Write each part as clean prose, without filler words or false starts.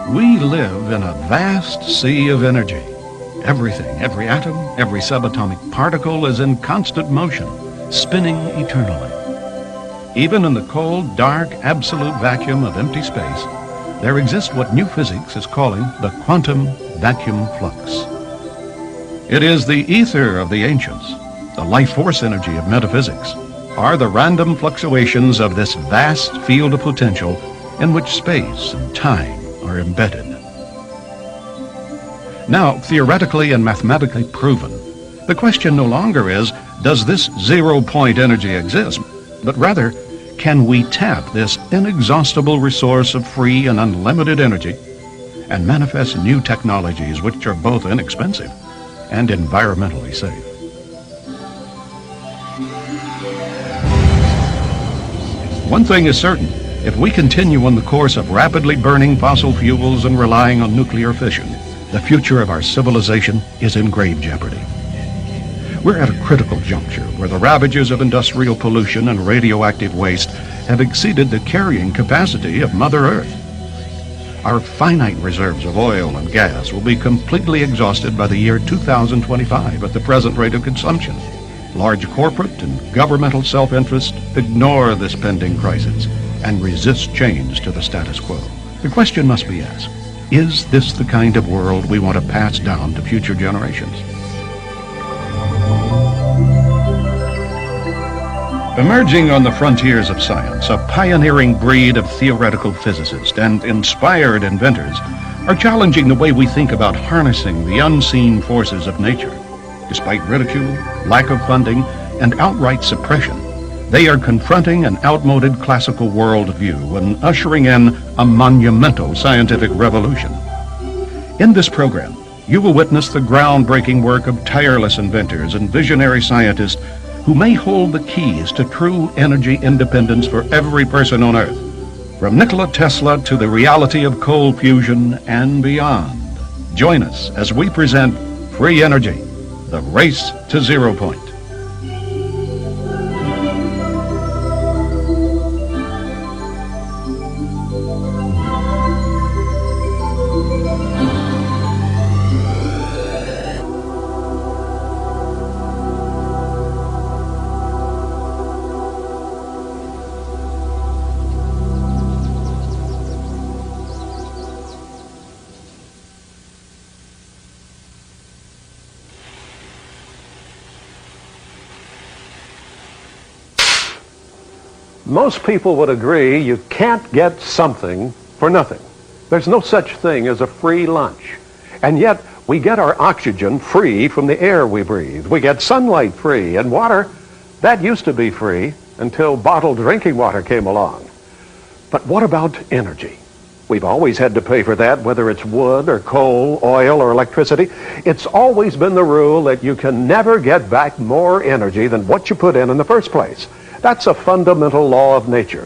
We live in a vast sea of energy. Everything, every atom, every subatomic particle is in constant motion, spinning eternally. Even in the cold, dark, absolute vacuum of empty space, there exists what new physics is calling the quantum vacuum flux. It is the ether of the ancients, the life force energy of metaphysics, are the random fluctuations of this vast field of potential in which space and time are embedded. Now, theoretically and mathematically proven, the question no longer is, does this zero-point energy exist? But rather, can we tap this inexhaustible resource of free and unlimited energy and manifest new technologies which are both inexpensive and environmentally safe? One thing is certain, if we continue on the course of rapidly burning fossil fuels and relying on nuclear fission, the future of our civilization is in grave jeopardy. We're at a critical juncture where the ravages of industrial pollution and radioactive waste have exceeded the carrying capacity of Mother Earth. Our finite reserves of oil and gas will be completely exhausted by the year 2025 at the present rate of consumption. Large corporate and governmental self-interest ignore this pending crisis and resist change to the status quo. The question must be asked, is this the kind of world we want to pass down to future generations? Emerging on the frontiers of science, a pioneering breed of theoretical physicists and inspired inventors are challenging the way we think about harnessing the unseen forces of nature. Despite ridicule, lack of funding, and outright suppression, they are confronting an outmoded classical worldview and ushering in a monumental scientific revolution. In this program, you will witness the groundbreaking work of tireless inventors and visionary scientists who may hold the keys to true energy independence for every person on Earth, from Nikola Tesla to the reality of cold fusion and beyond. Join us as we present Free Energy, the race to zero point. Most people would agree you can't get something for nothing. There's no such thing as a free lunch. And yet, we get our oxygen free from the air we breathe. We get sunlight free, and water, that used to be free until bottled drinking water came along. But what about energy? We've always had to pay for that, whether it's wood or coal, oil or electricity. It's always been the rule that you can never get back more energy than what you put in the first place. That's a fundamental law of nature.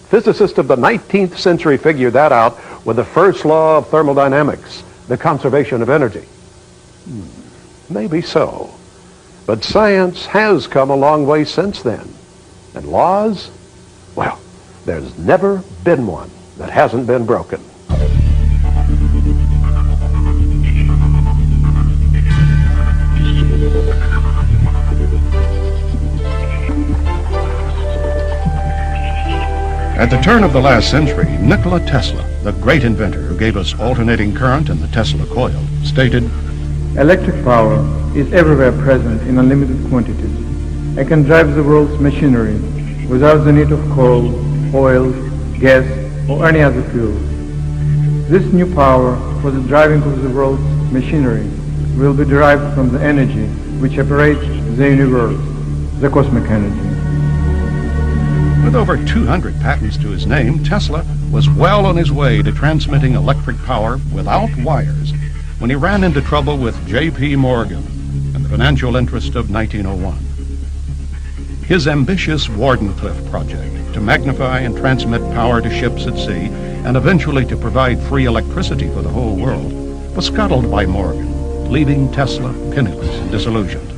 Physicists of the 19th century figured that out with the first law of thermodynamics, the conservation of energy. Maybe so. But science has come a long way since then. And laws? Well, there's never been one that hasn't been broken. At the turn of the last century, Nikola Tesla, the great inventor who gave us alternating current and the Tesla coil, stated, "Electric power is everywhere present in unlimited quantities. It can drive the world's machinery without the need of coal, oil, gas, or any other fuel. This new power for the driving of the world's machinery will be derived from the energy which operates the universe, the cosmic energy." With over 200 patents to his name, Tesla was well on his way to transmitting electric power without wires when he ran into trouble with J.P. Morgan and the financial interest of 1901. His ambitious Wardenclyffe project to magnify and transmit power to ships at sea and eventually to provide free electricity for the whole world was scuttled by Morgan, leaving Tesla penniless and disillusioned.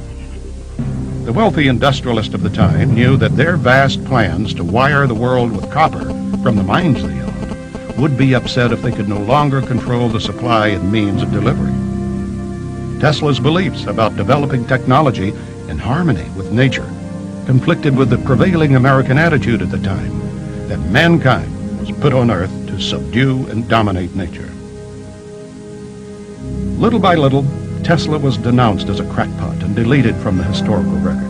The wealthy industrialist of the time knew that their vast plans to wire the world with copper from the mines they owned would be upset if they could no longer control the supply and means of delivery. Tesla's beliefs about developing technology in harmony with nature conflicted with the prevailing American attitude at the time that mankind was put on Earth to subdue and dominate nature. Little by little, Tesla was denounced as a crackpot and deleted from the historical record.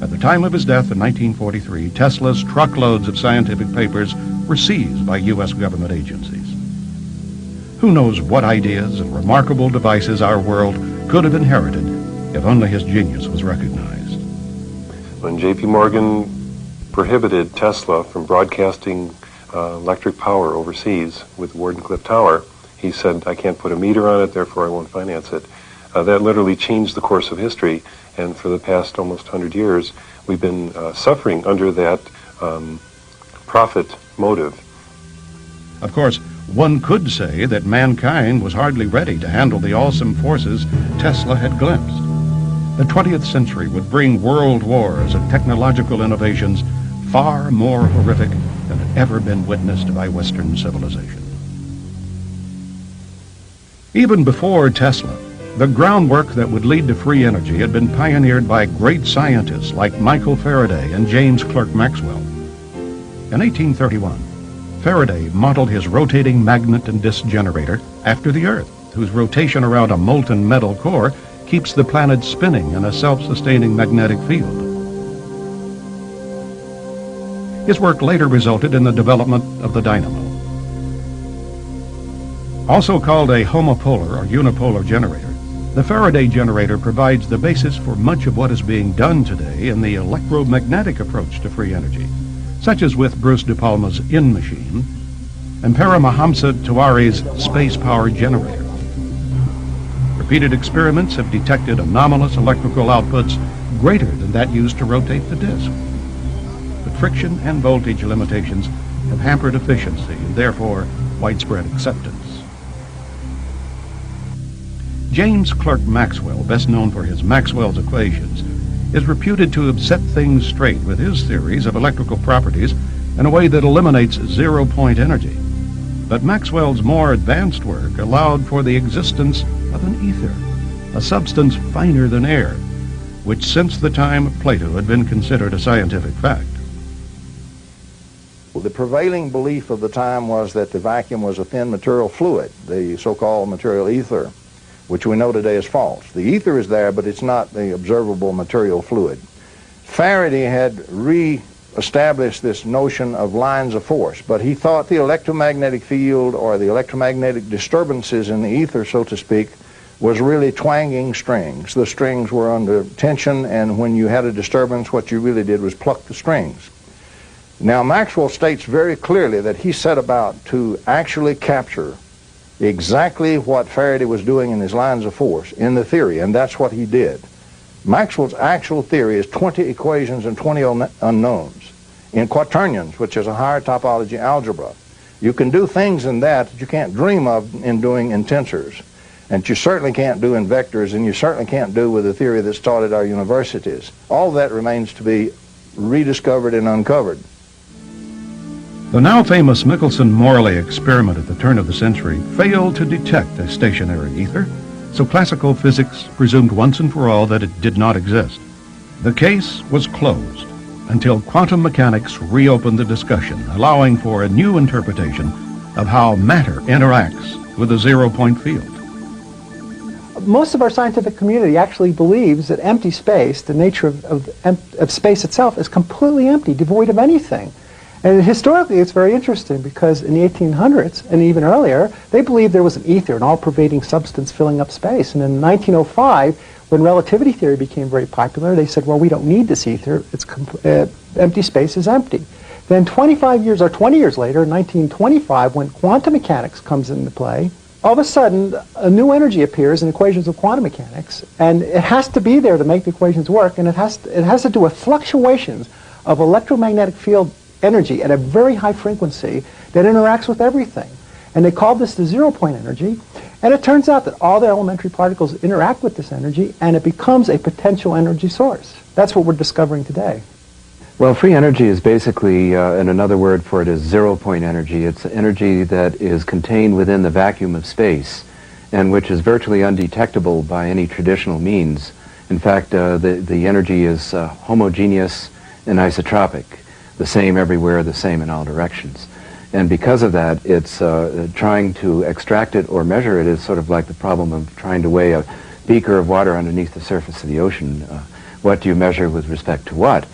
At the time of his death in 1943, Tesla's truckloads of scientific papers were seized by U.S. government agencies. Who knows what ideas and remarkable devices our world could have inherited if only his genius was recognized. When J.P. Morgan prohibited Tesla from broadcasting electric power overseas with Wardenclyffe Tower, he said, I can't put a meter on it, therefore I won't finance it. That literally changed the course of history, and for the past almost 100 years, we've been suffering under that profit motive. Of course, one could say that mankind was hardly ready to handle the awesome forces Tesla had glimpsed. The 20th century would bring world wars and technological innovations far more horrific than had ever been witnessed by Western civilization. Even before Tesla, the groundwork that would lead to free energy had been pioneered by great scientists like Michael Faraday and James Clerk Maxwell. In 1831, Faraday modeled his rotating magnet and disk generator after the Earth, whose rotation around a molten metal core keeps the planet spinning in a self-sustaining magnetic field. His work later resulted in the development of the dynamo. Also called a homopolar or unipolar generator, the Faraday generator provides the basis for much of what is being done today in the electromagnetic approach to free energy, such as with Bruce De Palma's In Machine and Paramahamsa Tiwari's space-powered generator. Repeated experiments have detected anomalous electrical outputs greater than that used to rotate the disk. But friction and voltage limitations have hampered efficiency and therefore widespread acceptance. James Clerk Maxwell, best known for his Maxwell's equations, is reputed to have set things straight with his theories of electrical properties in a way that eliminates zero-point energy. But Maxwell's more advanced work allowed for the existence of an ether, a substance finer than air, which since the time of Plato had been considered a scientific fact. The prevailing belief of the time was that the vacuum was a thin material fluid, the so-called material ether, which we know today is false. The ether is there, but it's not the observable material fluid. Faraday had re-established this notion of lines of force, but he thought the electromagnetic field or the electromagnetic disturbances in the ether, so to speak, was really twanging strings. The strings were under tension, and when you had a disturbance, what you really did was pluck the strings. Now, Maxwell states very clearly that he set about to actually capture exactly what Faraday was doing in his lines of force in the theory, and that's what he did. Maxwell's actual theory is 20 equations and 20 unknowns in quaternions, which is a higher topology algebra. You can do things in that you can't dream of in doing in tensors, and you certainly can't do in vectors, and you certainly can't do with the theory that's taught at our universities. All that remains to be rediscovered and uncovered. The now famous Michelson-Morley experiment at the turn of the century failed to detect a stationary ether, so classical physics presumed once and for all that it did not exist. The case was closed until quantum mechanics reopened the discussion, allowing for a new interpretation of how matter interacts with a zero-point field. Most of our scientific community actually believes that empty space, the nature of space itself, is completely empty, devoid of anything. And historically, it's very interesting because in the 1800s and even earlier, they believed there was an ether, an all-pervading substance filling up space. And in 1905, when relativity theory became very popular, they said, well, we don't need this ether. It's empty space is empty. Then 25 years or 20 years later, in 1925, when quantum mechanics comes into play, all of a sudden, a new energy appears in equations of quantum mechanics, and it has to be there to make the equations work, and it has to do with fluctuations of electromagnetic field energy at a very high frequency that interacts with everything. And they called this the zero-point energy, and it turns out that all the elementary particles interact with this energy, and it becomes a potential energy source. That's what we're discovering today. Well, free energy is basically, and another word for it is zero-point energy. It's energy that is contained within the vacuum of space and which is virtually undetectable by any traditional means. In fact, the energy is homogeneous and isotropic, the same everywhere, the same in all directions. And because of that, it's trying to extract it or measure it is sort of like the problem of trying to weigh a beaker of water underneath the surface of the ocean. What do you measure with respect to what?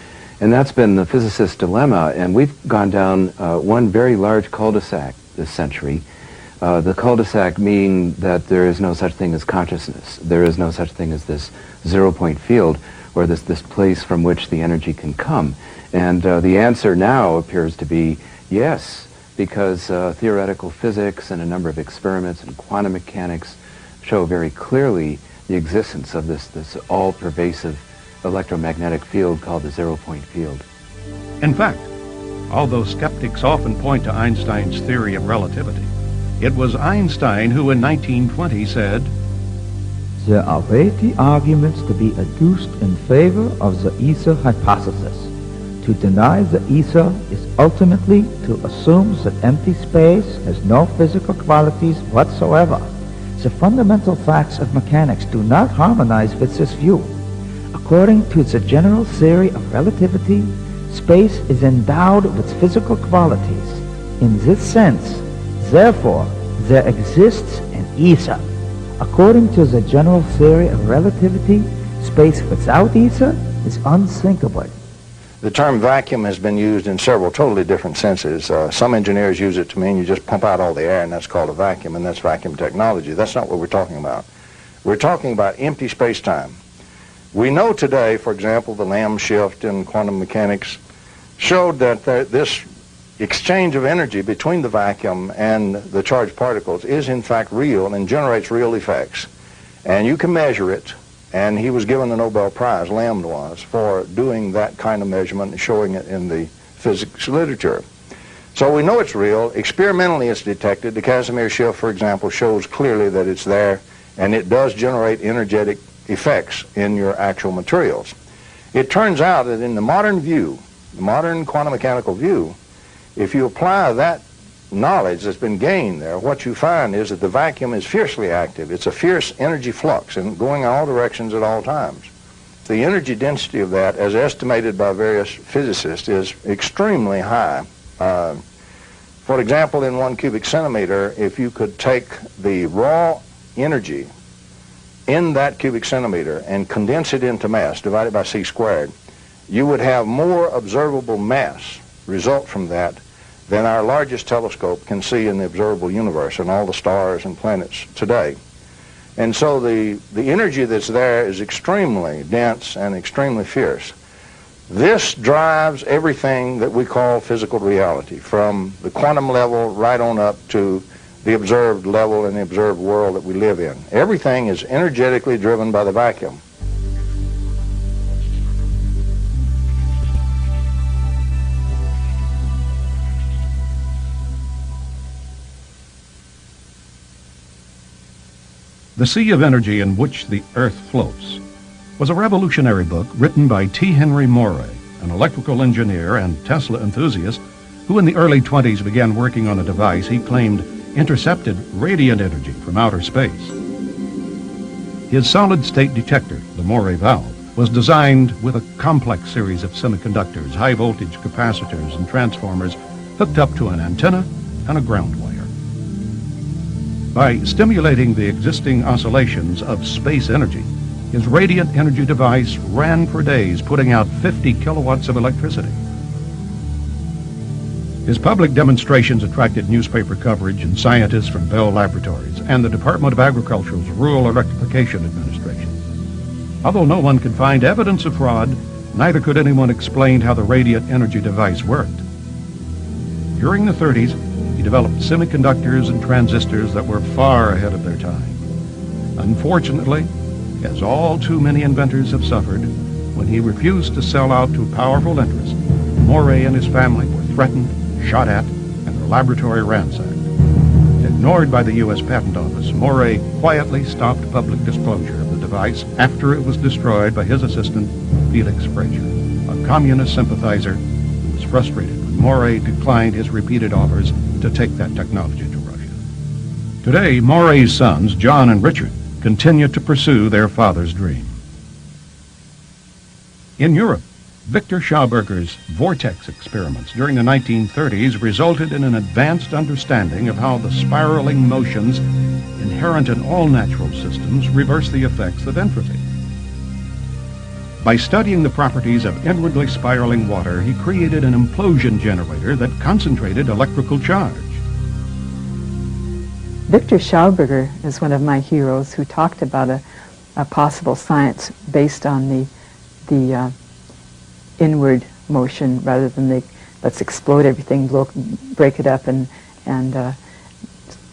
And that's been the physicist's dilemma, and we've gone down one very large cul-de-sac this century. The cul-de-sac meaning that there is no such thing as consciousness. There is no such thing as this zero-point field, or this place from which the energy can come. And the answer now appears to be yes, because theoretical physics and a number of experiments in quantum mechanics show very clearly the existence of this all-pervasive electromagnetic field called the zero-point field. In fact, although skeptics often point to Einstein's theory of relativity, it was Einstein who in 1920 said, "There are weighty arguments to be adduced in favor of the ether hypothesis. To deny the ether is ultimately to assume that empty space has no physical qualities whatsoever. The fundamental facts of mechanics do not harmonize with this view. According to the general theory of relativity, space is endowed with physical qualities. In this sense, therefore, there exists an ether. According to the general theory of relativity, space without ether is unthinkable." The term vacuum has been used in several totally different senses. Some engineers use it to mean you just pump out all the air, and that's called a vacuum, and that's vacuum technology. That's not what we're talking about. We're talking about empty space-time. We know today, for example, the Lamb shift in quantum mechanics showed that this exchange of energy between the vacuum and the charged particles is in fact real and generates real effects. And you can measure it, and he was given the Nobel Prize, Lamb was, for doing that kind of measurement and showing it in the physics literature. So we know it's real. Experimentally it's detected. The Casimir shift, for example, shows clearly that it's there, and it does generate energetic effects in your actual materials. It turns out that in the modern view, the modern quantum mechanical view, if you apply that knowledge that's been gained there, what you find is that the vacuum is fiercely active. It's a fierce energy flux and going in all directions at all times. The energy density of that, as estimated by various physicists, is extremely high. For example, in 1 cubic centimeter, if you could take the raw energy in that cubic centimeter and condense it into mass, divided by c squared, you would have more observable mass result from that than our largest telescope can see in the observable universe and all the stars and planets today. And so the energy that's there is extremely dense and extremely fierce. This drives everything that we call physical reality, from the quantum level right on up to the observed level and the observed world that we live in. Everything is energetically driven by the vacuum. The Sea of Energy in Which the Earth Floats was a revolutionary book written by T. Henry Moray, an electrical engineer and Tesla enthusiast who in the early 20s began working on a device he claimed intercepted radiant energy from outer space. His solid-state detector, the Moray valve, was designed with a complex series of semiconductors, high-voltage capacitors, and transformers hooked up to an antenna and a ground wire. By stimulating the existing oscillations of space energy, his radiant energy device ran for days, putting out 50 kilowatts of electricity. His public demonstrations attracted newspaper coverage and scientists from Bell Laboratories and the Department of Agriculture's Rural Electrification Administration. Although no one could find evidence of fraud, neither could anyone explain how the radiant energy device worked. During the 30s, he developed semiconductors and transistors that were far ahead of their time. Unfortunately, as all too many inventors have suffered, when he refused to sell out to powerful interests, Moray and his family were threatened, shot at, and their laboratory ransacked. Ignored by the U.S. Patent Office, Moray quietly stopped public disclosure of the device after it was destroyed by his assistant, Felix Frazier, a communist sympathizer who was frustrated when Morey declined his repeated offers to take that technology to Russia. Today, Morey's sons, John and Richard, continue to pursue their father's dream. In Europe, Victor Schauberger's vortex experiments during the 1930s resulted in an advanced understanding of how the spiraling motions inherent in all natural systems reverse the effects of entropy. By studying the properties of inwardly spiraling water, he created an implosion generator that concentrated electrical charge. Victor Schauberger is one of my heroes who talked about a possible science based on the inward motion rather than the let's explode everything, break it up and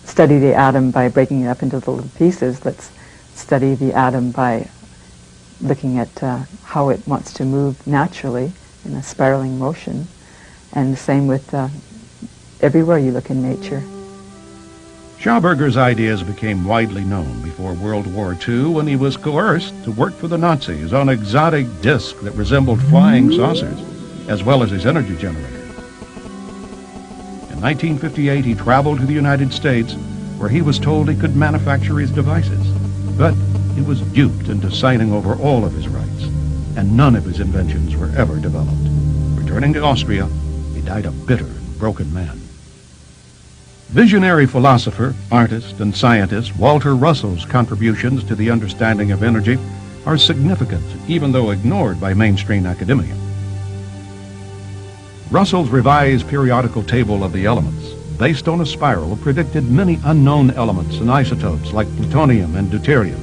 study the atom by breaking it up into the little pieces. Let's study the atom by looking at how it wants to move naturally in a spiraling motion. And the same with everywhere you look in nature. Schauberger's ideas became widely known before World War II when he was coerced to work for the Nazis on exotic discs that resembled flying saucers, as well as his energy generator. In 1958, he traveled to the United States, where he was told he could manufacture his devices. But he was duped into signing over all of his rights, and none of his inventions were ever developed. Returning to Austria, he died a bitter and broken man. Visionary philosopher, artist, and scientist Walter Russell's contributions to the understanding of energy are significant, even though ignored by mainstream academia. Russell's revised periodical table of the elements, based on a spiral, predicted many unknown elements and isotopes like plutonium and deuterium.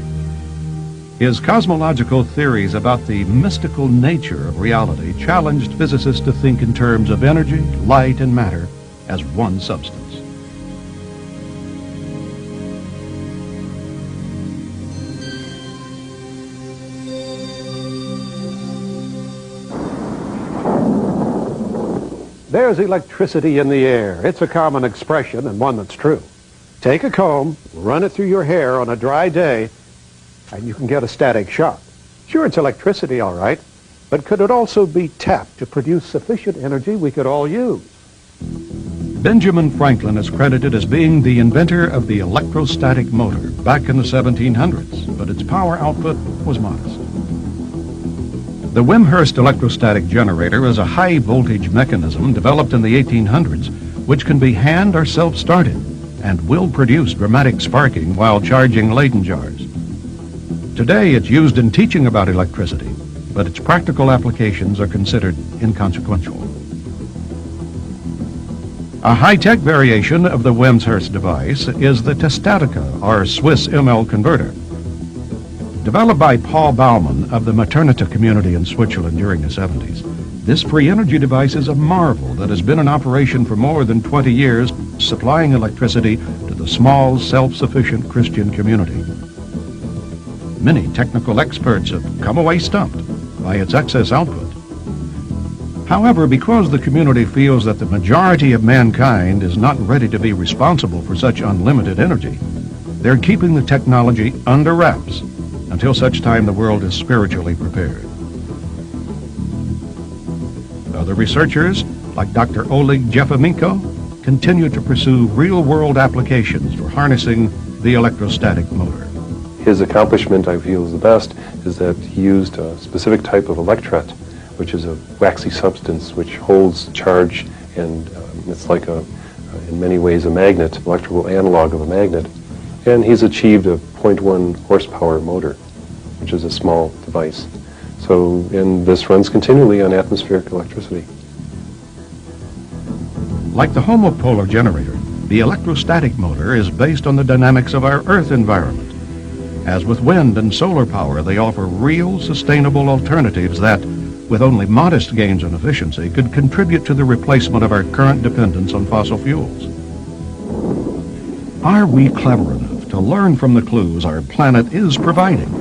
His cosmological theories about the mystical nature of reality challenged physicists to think in terms of energy, light, and matter as one substance. There's electricity in the air. It's a common expression and one that's true. Take a comb, run it through your hair on a dry day, and you can get a static shock. Sure, it's electricity, all right, but could it also be tapped to produce sufficient energy we could all use? Benjamin Franklin is credited as being the inventor of the electrostatic motor back in the 1700s, but its power output was modest. The Wimshurst electrostatic generator is a high-voltage mechanism developed in the 1800s, which can be hand or self-started and will produce dramatic sparking while charging Leyden jars. Today, it's used in teaching about electricity, but its practical applications are considered inconsequential. A high-tech variation of the Wimshurst device is the Testatica, or Swiss ML converter. Developed by Paul Baumann of the Maternita community in Switzerland during the 70s, this free energy device is a marvel that has been in operation for more than 20 years, supplying electricity to the small, self-sufficient Christian community. Many technical experts have come away stumped by its excess output. However, because the community feels that the majority of mankind is not ready to be responsible for such unlimited energy, they're keeping the technology under wraps until such time the world is spiritually prepared. Other researchers, like Dr. Oleg Jefamenko, continue to pursue real-world applications for harnessing the electrostatic motor. His accomplishment, I feel, is the best, is that he used a specific type of electret, which is a waxy substance which holds charge, and it's like in many ways a magnet, electrical analog of a magnet. And he's achieved a 0.1 horsepower motor, which is a small device. And this runs continually on atmospheric electricity. Like the homopolar generator, the electrostatic motor is based on the dynamics of our Earth environment. As with wind and solar power, they offer real, sustainable alternatives that, with only modest gains in efficiency, could contribute to the replacement of our current dependence on fossil fuels. Are we clever enough to learn from the clues our planet is providing?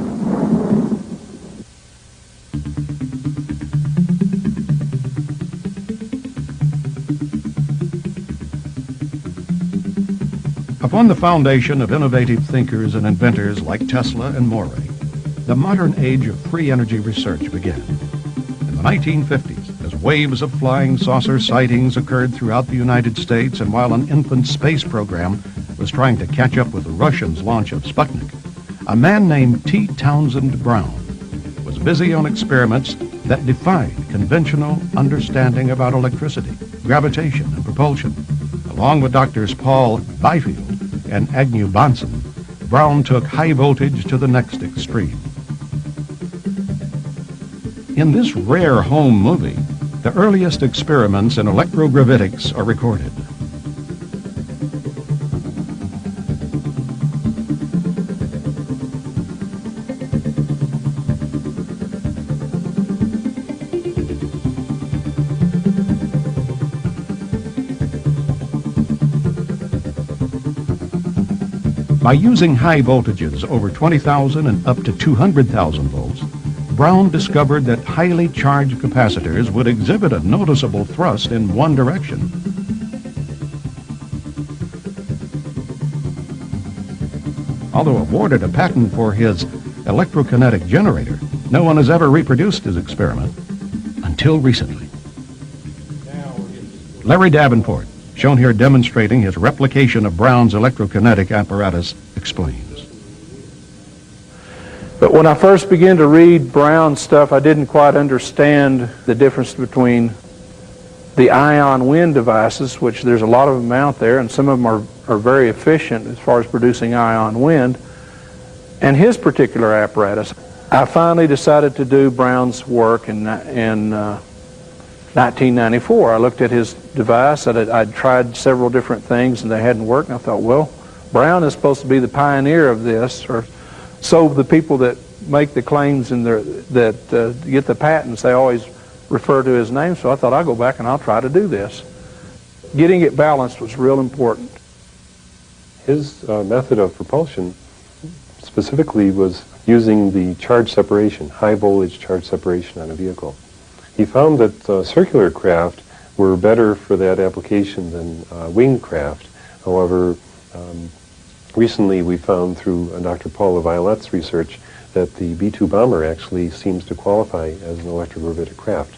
Upon the foundation of innovative thinkers and inventors like Tesla and Morey, the modern age of free energy research began. In the 1950s, waves of flying saucer sightings occurred throughout the United States, and while an infant space program was trying to catch up with the Russians' launch of Sputnik, a man named T. Townsend Brown was busy on experiments that defied conventional understanding about electricity, gravitation, and propulsion. Along with Drs. Paul Byfield and Agnew Bonson, Brown took high voltage to the next extreme. In this rare home movie, the earliest experiments in electrogravitics are recorded. By using high voltages over 20,000 and up to 200,000 volts, Brown discovered that highly charged capacitors would exhibit a noticeable thrust in one direction. Although awarded a patent for his electrokinetic generator, no one has ever reproduced his experiment until recently. Larry Davenport, shown here demonstrating his replication of Brown's electrokinetic apparatus, explains. But when I first began to read Brown's stuff, I didn't quite understand the difference between the ion wind devices, which there's a lot of them out there, and some of them are very efficient as far as producing ion wind, and his particular apparatus. I finally decided to do Brown's work in 1994. I looked at his device. I'd tried several different things, and they hadn't worked, and I thought, well, Brown is supposed to be the pioneer of this, or so the people that make the claims and that get the patents, they always refer to his name. So I thought, I'll go back and I'll try to do this. Getting it balanced was real important. His method of propulsion specifically was using the charge separation, high voltage charge separation on a vehicle. He found that circular craft were better for that application than winged craft. However, recently we found through Dr. Paul LaViolette's research that the B-2 bomber actually seems to qualify as an electrogravitic craft.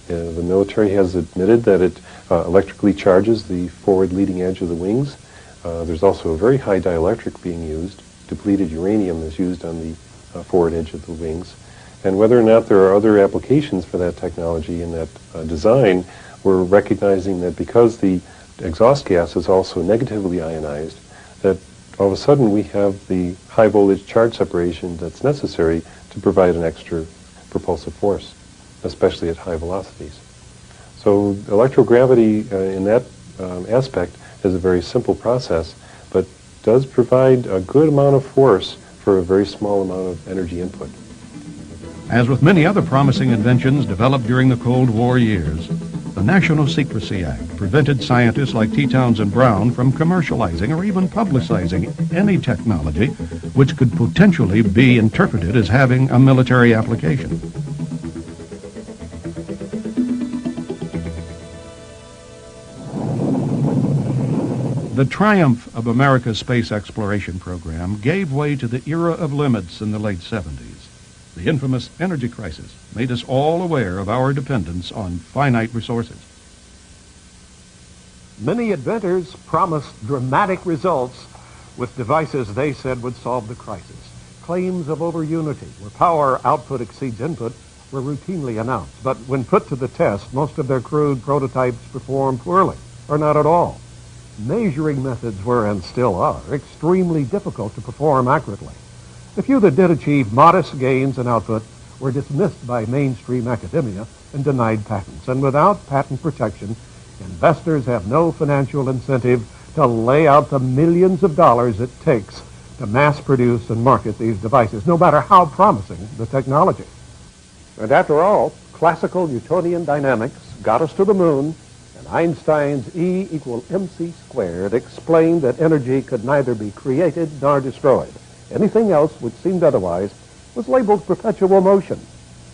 The military has admitted that it electrically charges the forward leading edge of the wings. There's also a very high dielectric being used. Depleted uranium is used on the forward edge of the wings. And whether or not there are other applications for that technology and that design, we're recognizing that because the exhaust gas is also negatively ionized, that all of a sudden we have the high voltage charge separation that's necessary to provide an extra propulsive force, especially at high velocities. So electrogravity in that aspect is a very simple process, but does provide a good amount of force for a very small amount of energy input. As with many other promising inventions developed during the Cold War years, the National Secrecy Act prevented scientists like T. Townsend Brown from commercializing or even publicizing any technology which could potentially be interpreted as having a military application. The triumph of America's space exploration program gave way to the era of limits in the late 70s. The infamous energy crisis made us all aware of our dependence on finite resources. Many inventors promised dramatic results with devices they said would solve the crisis. Claims of over-unity, where power output exceeds input, were routinely announced. But when put to the test, most of their crude prototypes performed poorly, or not at all. Measuring methods were, and still are, extremely difficult to perform accurately. The few that did achieve modest gains in output were dismissed by mainstream academia and denied patents. And without patent protection, investors have no financial incentive to lay out the millions of dollars it takes to mass produce and market these devices, no matter how promising the technology. And after all, classical Newtonian dynamics got us to the moon, and Einstein's E = mc squared explained that energy could neither be created nor destroyed. Anything else which seemed otherwise was labeled perpetual motion,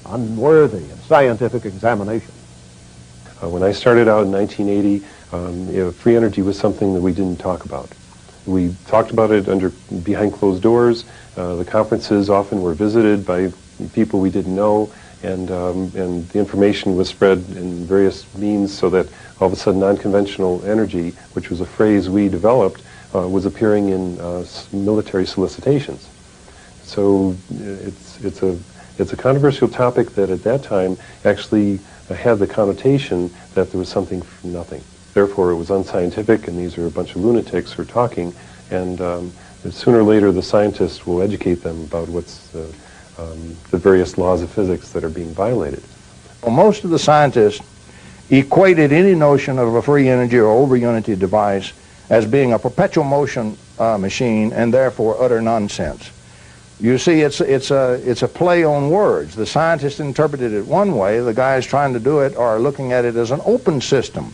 unworthy of scientific examination. When I started out in 1980, free energy was something that we didn't talk about. We talked about it behind closed doors. The conferences often were visited by people we didn't know, and the information was spread in various means so that all of a sudden non-conventional energy, which was a phrase we developed, was appearing in military solicitations. So it's a controversial topic that at that time actually had the connotation that there was something from nothing. Therefore, it was unscientific, and these are a bunch of lunatics who are talking, and sooner or later the scientists will educate them about what's the various laws of physics that are being violated. Well, most of the scientists equated any notion of a free energy or over-unity device as being a perpetual motion machine and therefore utter nonsense. You see, it's a play on words. The scientists interpreted it one way. The guys trying to do it are looking at it as an open system.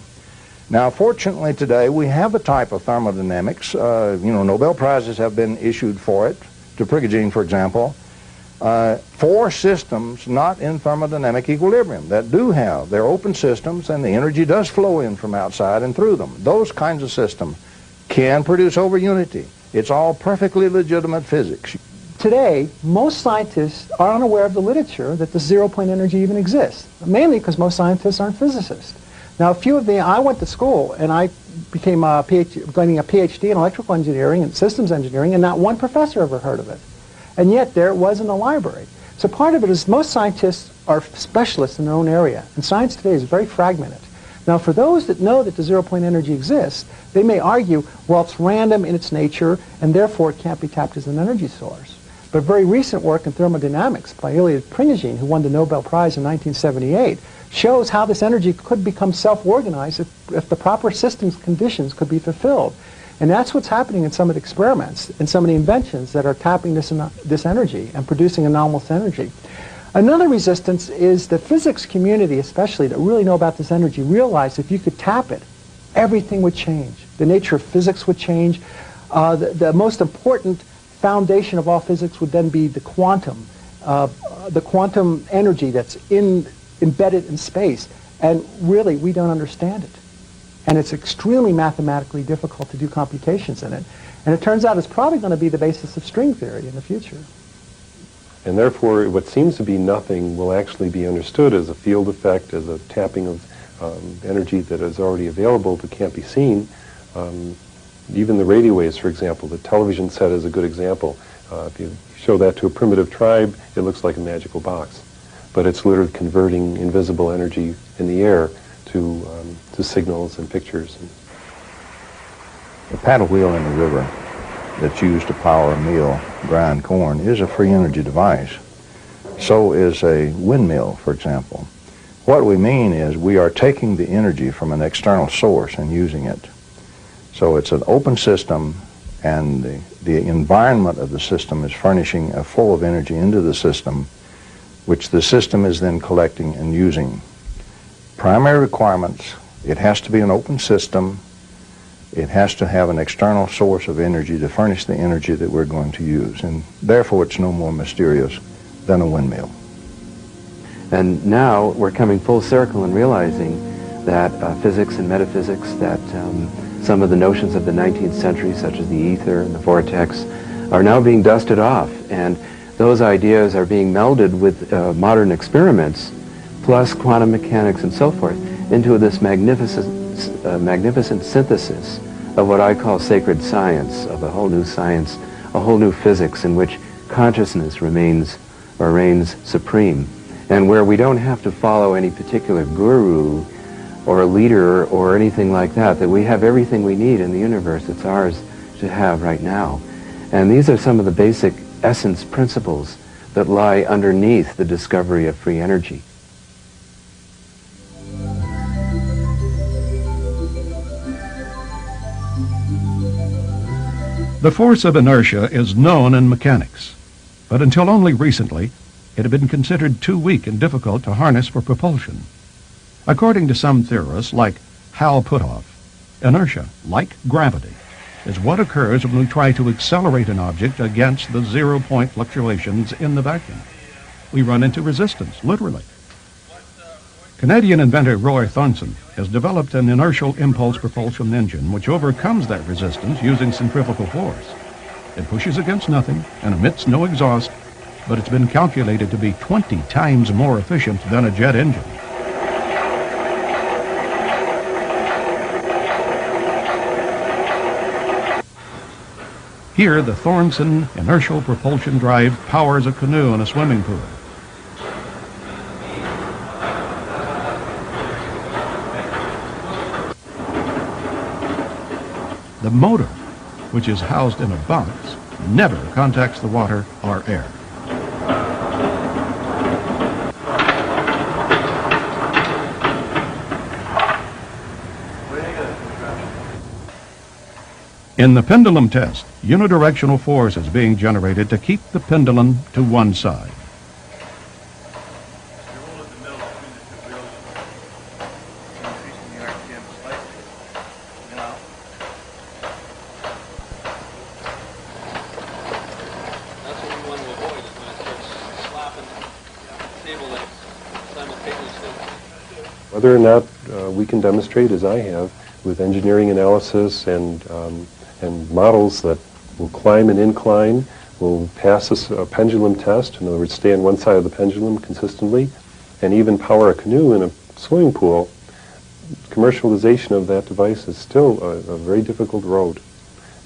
Now, fortunately today, we have a type of thermodynamics. Nobel Prizes have been issued for it, to Prigogine, for example, for systems not in thermodynamic equilibrium that do have. They're open systems, and the energy does flow in from outside and through them. Those kinds of systems can produce over-unity. It's all perfectly legitimate physics. Today, most scientists are unaware of the literature that the zero-point energy even exists, mainly because most scientists aren't physicists. Now, I went to school and I became getting a PhD in electrical engineering and systems engineering, and not one professor ever heard of it. And yet there it was in the library. So part of it is most scientists are specialists in their own area, and science today is very fragmented. Now, for those that know that the zero-point energy exists, they may argue, well, it's random in its nature, and therefore it can't be tapped as an energy source. But very recent work in thermodynamics by Leonid Prigogine, who won the Nobel Prize in 1978, shows how this energy could become self-organized if the proper systems conditions could be fulfilled. And that's what's happening in some of the experiments and some of the inventions that are tapping this energy and producing anomalous energy. Another resistance is the physics community, especially, that really know about this energy, realize if you could tap it, everything would change. The nature of physics would change. The most important foundation of all physics would then be the quantum energy that's embedded in space, and really we don't understand it. And it's extremely mathematically difficult to do computations in it. And it turns out it's probably going to be the basis of string theory in the future. And therefore, what seems to be nothing will actually be understood as a field effect, as a tapping of energy that is already available but can't be seen. Even the radio waves, for example, the television set is a good example. If you show that to a primitive tribe, it looks like a magical box. But it's literally converting invisible energy in the air to signals and pictures. The paddle wheel in the river that's used to power a mill, grind corn, is a free energy device. So is a windmill, for example. What we mean is we are taking the energy from an external source and using it. So it's an open system, and the environment of the system is furnishing a flow of energy into the system, which the system is then collecting and using. Primary requirements: it has to be an open system, it has to have an external source of energy to furnish the energy that we're going to use, and therefore it's no more mysterious than a windmill. And now we're coming full circle and realizing that physics and metaphysics, that some of the notions of the 19th century, such as the ether and the vortex, are now being dusted off, and those ideas are being melded with modern experiments, plus quantum mechanics and so forth, into this magnificent synthesis of what I call sacred science, of a whole new science, a whole new physics in which consciousness reigns supreme, and where we don't have to follow any particular guru or a leader or anything like that, that we have everything we need in the universe. It's ours to have right now. And these are some of the basic essence principles that lie underneath the discovery of free energy. The force of inertia is known in mechanics, but until only recently, it had been considered too weak and difficult to harness for propulsion. According to some theorists, like Hal Puthoff, inertia, like gravity, is what occurs when we try to accelerate an object against the zero-point fluctuations in the vacuum. We run into resistance, literally. Canadian inventor Roy Thornton has developed an inertial impulse propulsion engine which overcomes that resistance using centrifugal force. It pushes against nothing and emits no exhaust, but it's been calculated to be 20 times more efficient than a jet engine. Here, the Thornton inertial propulsion drive powers a canoe in a swimming pool. The motor, which is housed in a box, never contacts the water or air. In the pendulum test, unidirectional force is being generated to keep the pendulum to one side. Whether or not we can demonstrate, as I have, with engineering analysis and models that will climb an incline, will pass a pendulum test, in other words, stay on one side of the pendulum consistently, and even power a canoe in a swimming pool, commercialization of that device is still a very difficult road.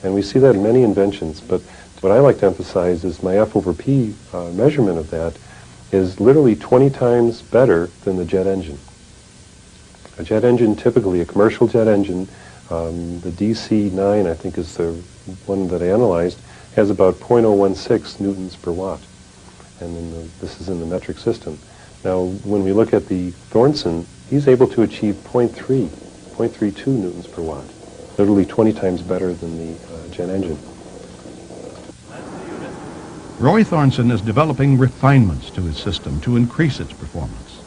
And we see that in many inventions, but what I like to emphasize is my F over P measurement of that is literally 20 times better than the jet engine. A jet engine, typically a commercial jet engine, the DC-9, I think is the one that I analyzed, has about 0.016 newtons per watt. And then this is in the metric system. Now, when we look at the Thornton, he's able to achieve 0.32 newtons per watt, literally 20 times better than the jet engine. Roy Thornton is developing refinements to his system to increase its performance.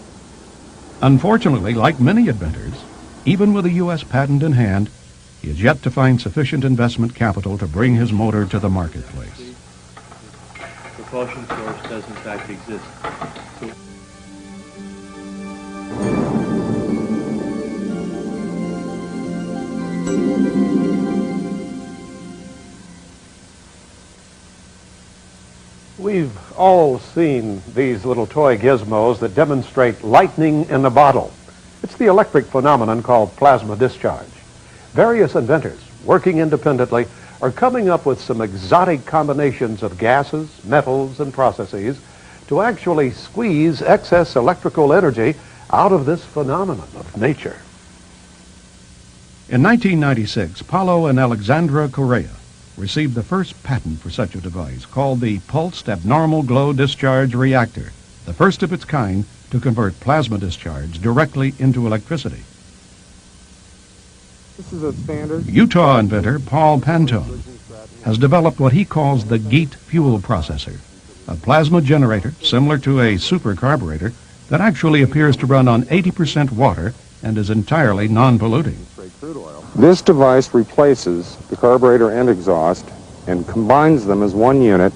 Unfortunately, like many inventors, even with a U.S. patent in hand, he has yet to find sufficient investment capital to bring his motor to the marketplace. Propulsion source does in fact exist. We've all seen these little toy gizmos that demonstrate lightning in a bottle. It's the electric phenomenon called plasma discharge. Various inventors, working independently, are coming up with some exotic combinations of gases, metals, and processes to actually squeeze excess electrical energy out of this phenomenon of nature. In 1996, Paulo and Alexandra Correa received the first patent for such a device called the Pulsed Abnormal Glow Discharge Reactor, the first of its kind to convert plasma discharge directly into electricity. This is a standard. Utah inventor Paul Pantone has developed what he calls the GEAT fuel processor, a plasma generator similar to a supercarburetor that actually appears to run on 80% water and is entirely non-polluting. This device replaces the carburetor and exhaust and combines them as one unit,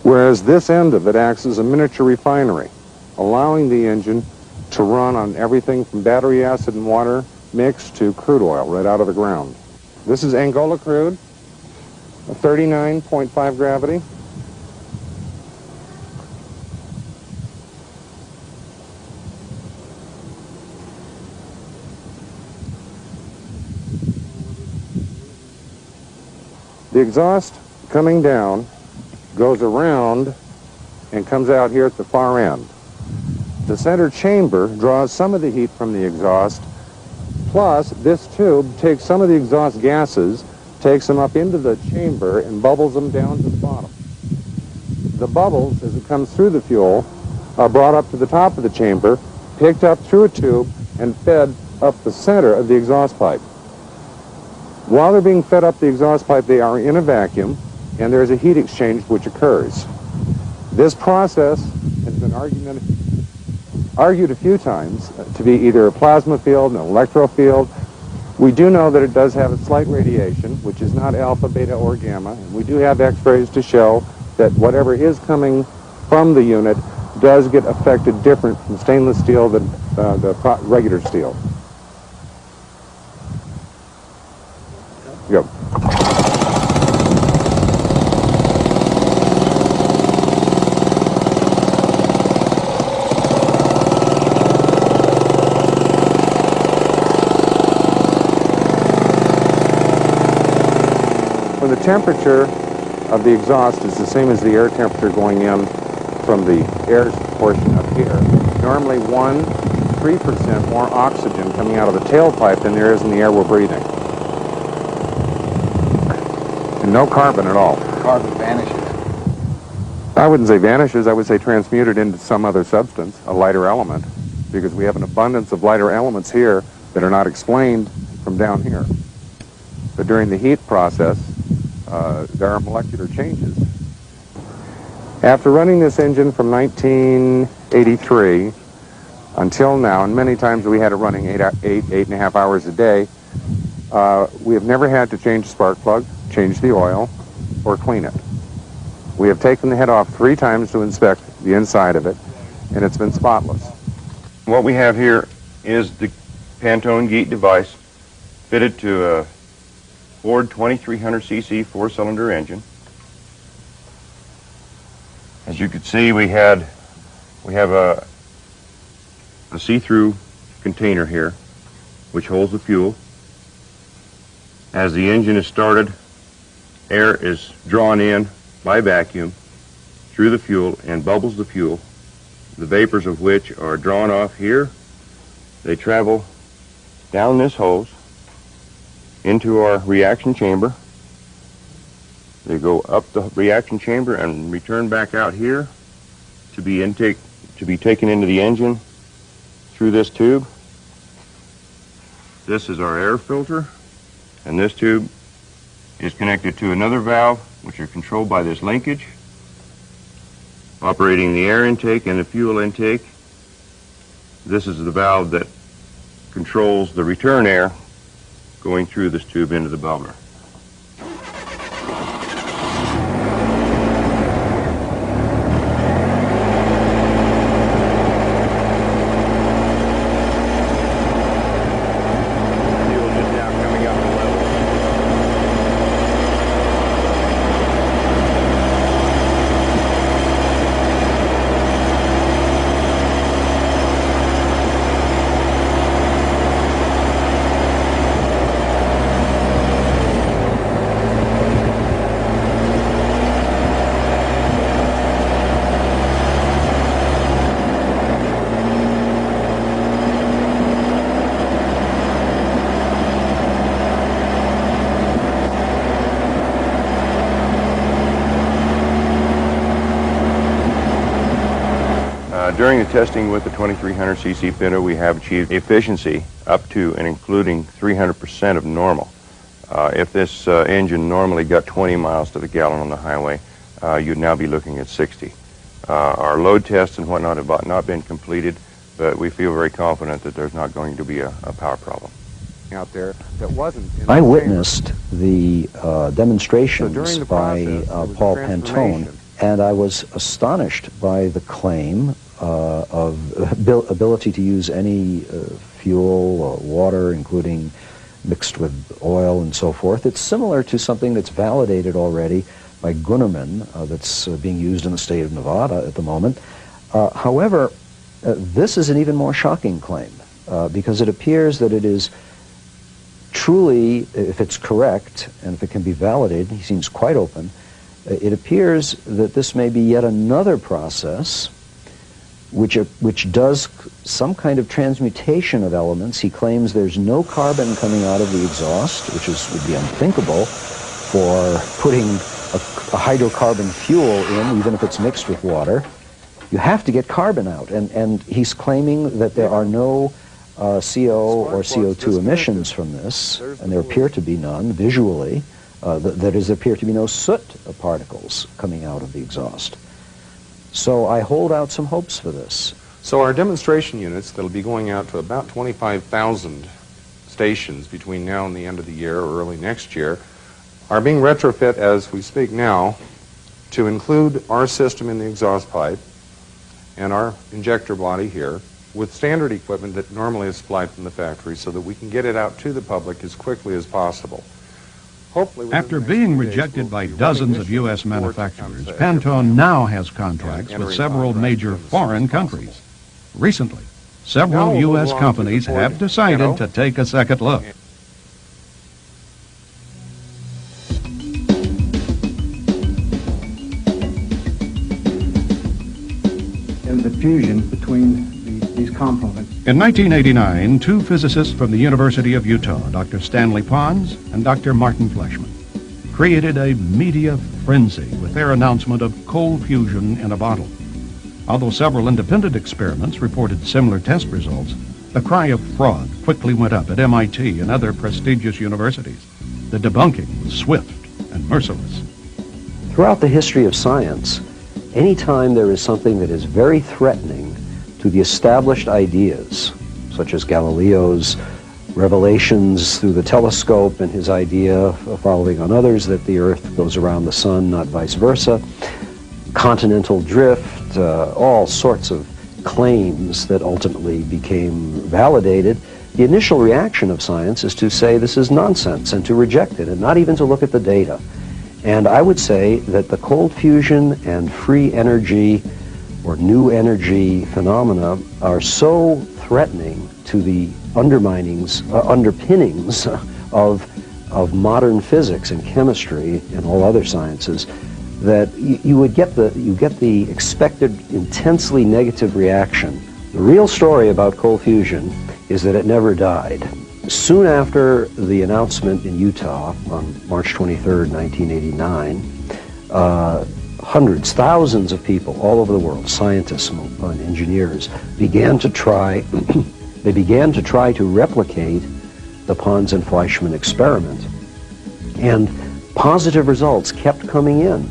whereas this end of it acts as a miniature refinery, allowing the engine to run on everything from battery acid and water mixed to crude oil right out of the ground. This is Angola crude, a 39.5 gravity. The exhaust coming down goes around and comes out here at the far end. The center chamber draws some of the heat from the exhaust, plus this tube takes some of the exhaust gases, takes them up into the chamber and bubbles them down to the bottom. The bubbles, as it comes through the fuel, are brought up to the top of the chamber, picked up through a tube, and fed up the center of the exhaust pipe. While they're being fed up the exhaust pipe, they are in a vacuum, and there's a heat exchange which occurs. This process has been argued a few times to be either a plasma field, an electro field. We do know that it does have a slight radiation, which is not alpha, beta, or gamma, and we do have x-rays to show that whatever is coming from the unit does get affected different from stainless steel than the regular steel. Go. when the temperature of the exhaust is the same as the air temperature going in from the air portion up here, normally 3% more oxygen coming out of the tailpipe than there is in the air we're breathing. And no carbon at all. Carbon vanishes. I wouldn't say vanishes, I would say transmuted into some other substance, a lighter element, because we have an abundance of lighter elements here that are not explained from down here. But during the heat process, there are molecular changes. After running this engine from 1983 until now, and many times we had it running 8.5 hours a day, we have never had to change the spark plug, change the oil, or clean it. We have taken the head off 3 times to inspect the inside of it, and it's been spotless. What we have here is the Pantone Geet device fitted to a Ford 2300cc 4-cylinder engine. As you can see, we have a see-through container here which holds the fuel. As the engine is started, air is drawn in by vacuum through the fuel and bubbles the fuel, the vapors of which are drawn off here. They travel down this hose into our reaction chamber. They go up the reaction chamber and return back out here to be taken into the engine through this tube. This is our air filter, and this tube is connected to another valve, which are controlled by this linkage, operating the air intake and the fuel intake. This is the valve that controls the return air going through this tube into the bubbler. During the testing with the 2300cc Pinto, we have achieved efficiency up to and including 300% of normal. If this engine normally got 20 miles to the gallon on the highway, you'd now be looking at 60. Our load tests and whatnot have not been completed, but we feel very confident that there's not going to be a power problem out there that wasn't. I witnessed the demonstrations by Paul Pantone, and I was astonished by the claim of ability to use any fuel or water, including mixed with oil and so forth. It's similar to something that's validated already by Gunnerman, that's being used in the state of Nevada at the moment. However, this is an even more shocking claim, because it appears that it is truly, if it's correct, and if it can be validated, he seems quite open, it appears that this may be yet another process which does some kind of transmutation of elements. He claims there's no carbon coming out of the exhaust, which would be unthinkable for putting a hydrocarbon fuel in, even if it's mixed with water. You have to get carbon out, and he's claiming that there are no CO or CO2 emissions from this, and there appear to be none visually. That is, there appear to be no soot particles coming out of the exhaust. So I hold out some hopes for this. So our demonstration units that'll be going out to about 25,000 stations between now and the end of the year or early next year are being retrofit as we speak now to include our system in the exhaust pipe and our injector body here with standard equipment that normally is supplied from the factory so that we can get it out to the public as quickly as possible. After being rejected by dozens of U.S. manufacturers, Pantone now has contracts with several major foreign countries. Recently, several U.S. companies have decided to take a second look. occurs at fusion between these components. In 1989, two physicists from the University of Utah, Dr. Stanley Pons and Dr. Martin Fleischmann, created a media frenzy with their announcement of cold fusion in a bottle. Although several independent experiments reported similar test results, the cry of fraud quickly went up at MIT and other prestigious universities. The debunking was swift and merciless. Throughout the history of science, anytime there is something that is very threatening to the established ideas, such as Galileo's revelations through the telescope and his idea, following on others, that the Earth goes around the sun, not vice versa, continental drift, all sorts of claims that ultimately became validated, the initial reaction of science is to say this is nonsense and to reject it and not even to look at the data. And I would say that the cold fusion and free energy or new energy phenomena are so threatening to the underpinnings of modern physics and chemistry and all other sciences that you get the expected intensely negative reaction. The real story about cold fusion is that it never died. Soon after the announcement in Utah on March 23rd, 1989, hundreds, thousands of people all over the world, scientists and engineers, began to try to replicate the Pons and Fleischmann experiment. And positive results kept coming in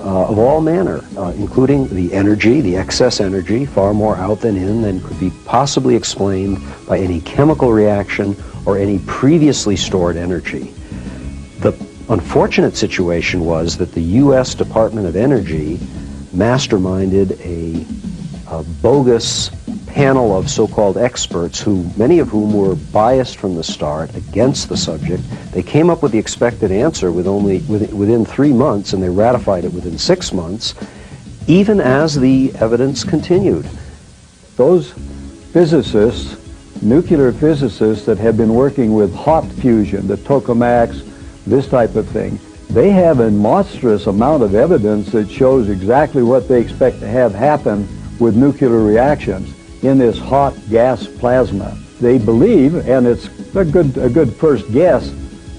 of all manner, including the energy, the excess energy, far more out than in than could be possibly explained by any chemical reaction or any previously stored energy. The unfortunate situation was that the U.S. Department of Energy masterminded a bogus panel of so-called experts, many of whom were biased from the start against the subject. They came up with the expected answer within 3 months, and they ratified it within 6 months, even as the evidence continued. Those physicists, nuclear physicists that have been working with hot fusion, the tokamaks, this type of thing, they have a monstrous amount of evidence that shows exactly what they expect to have happen with nuclear reactions in this hot gas plasma. They believe, and it's a good first guess,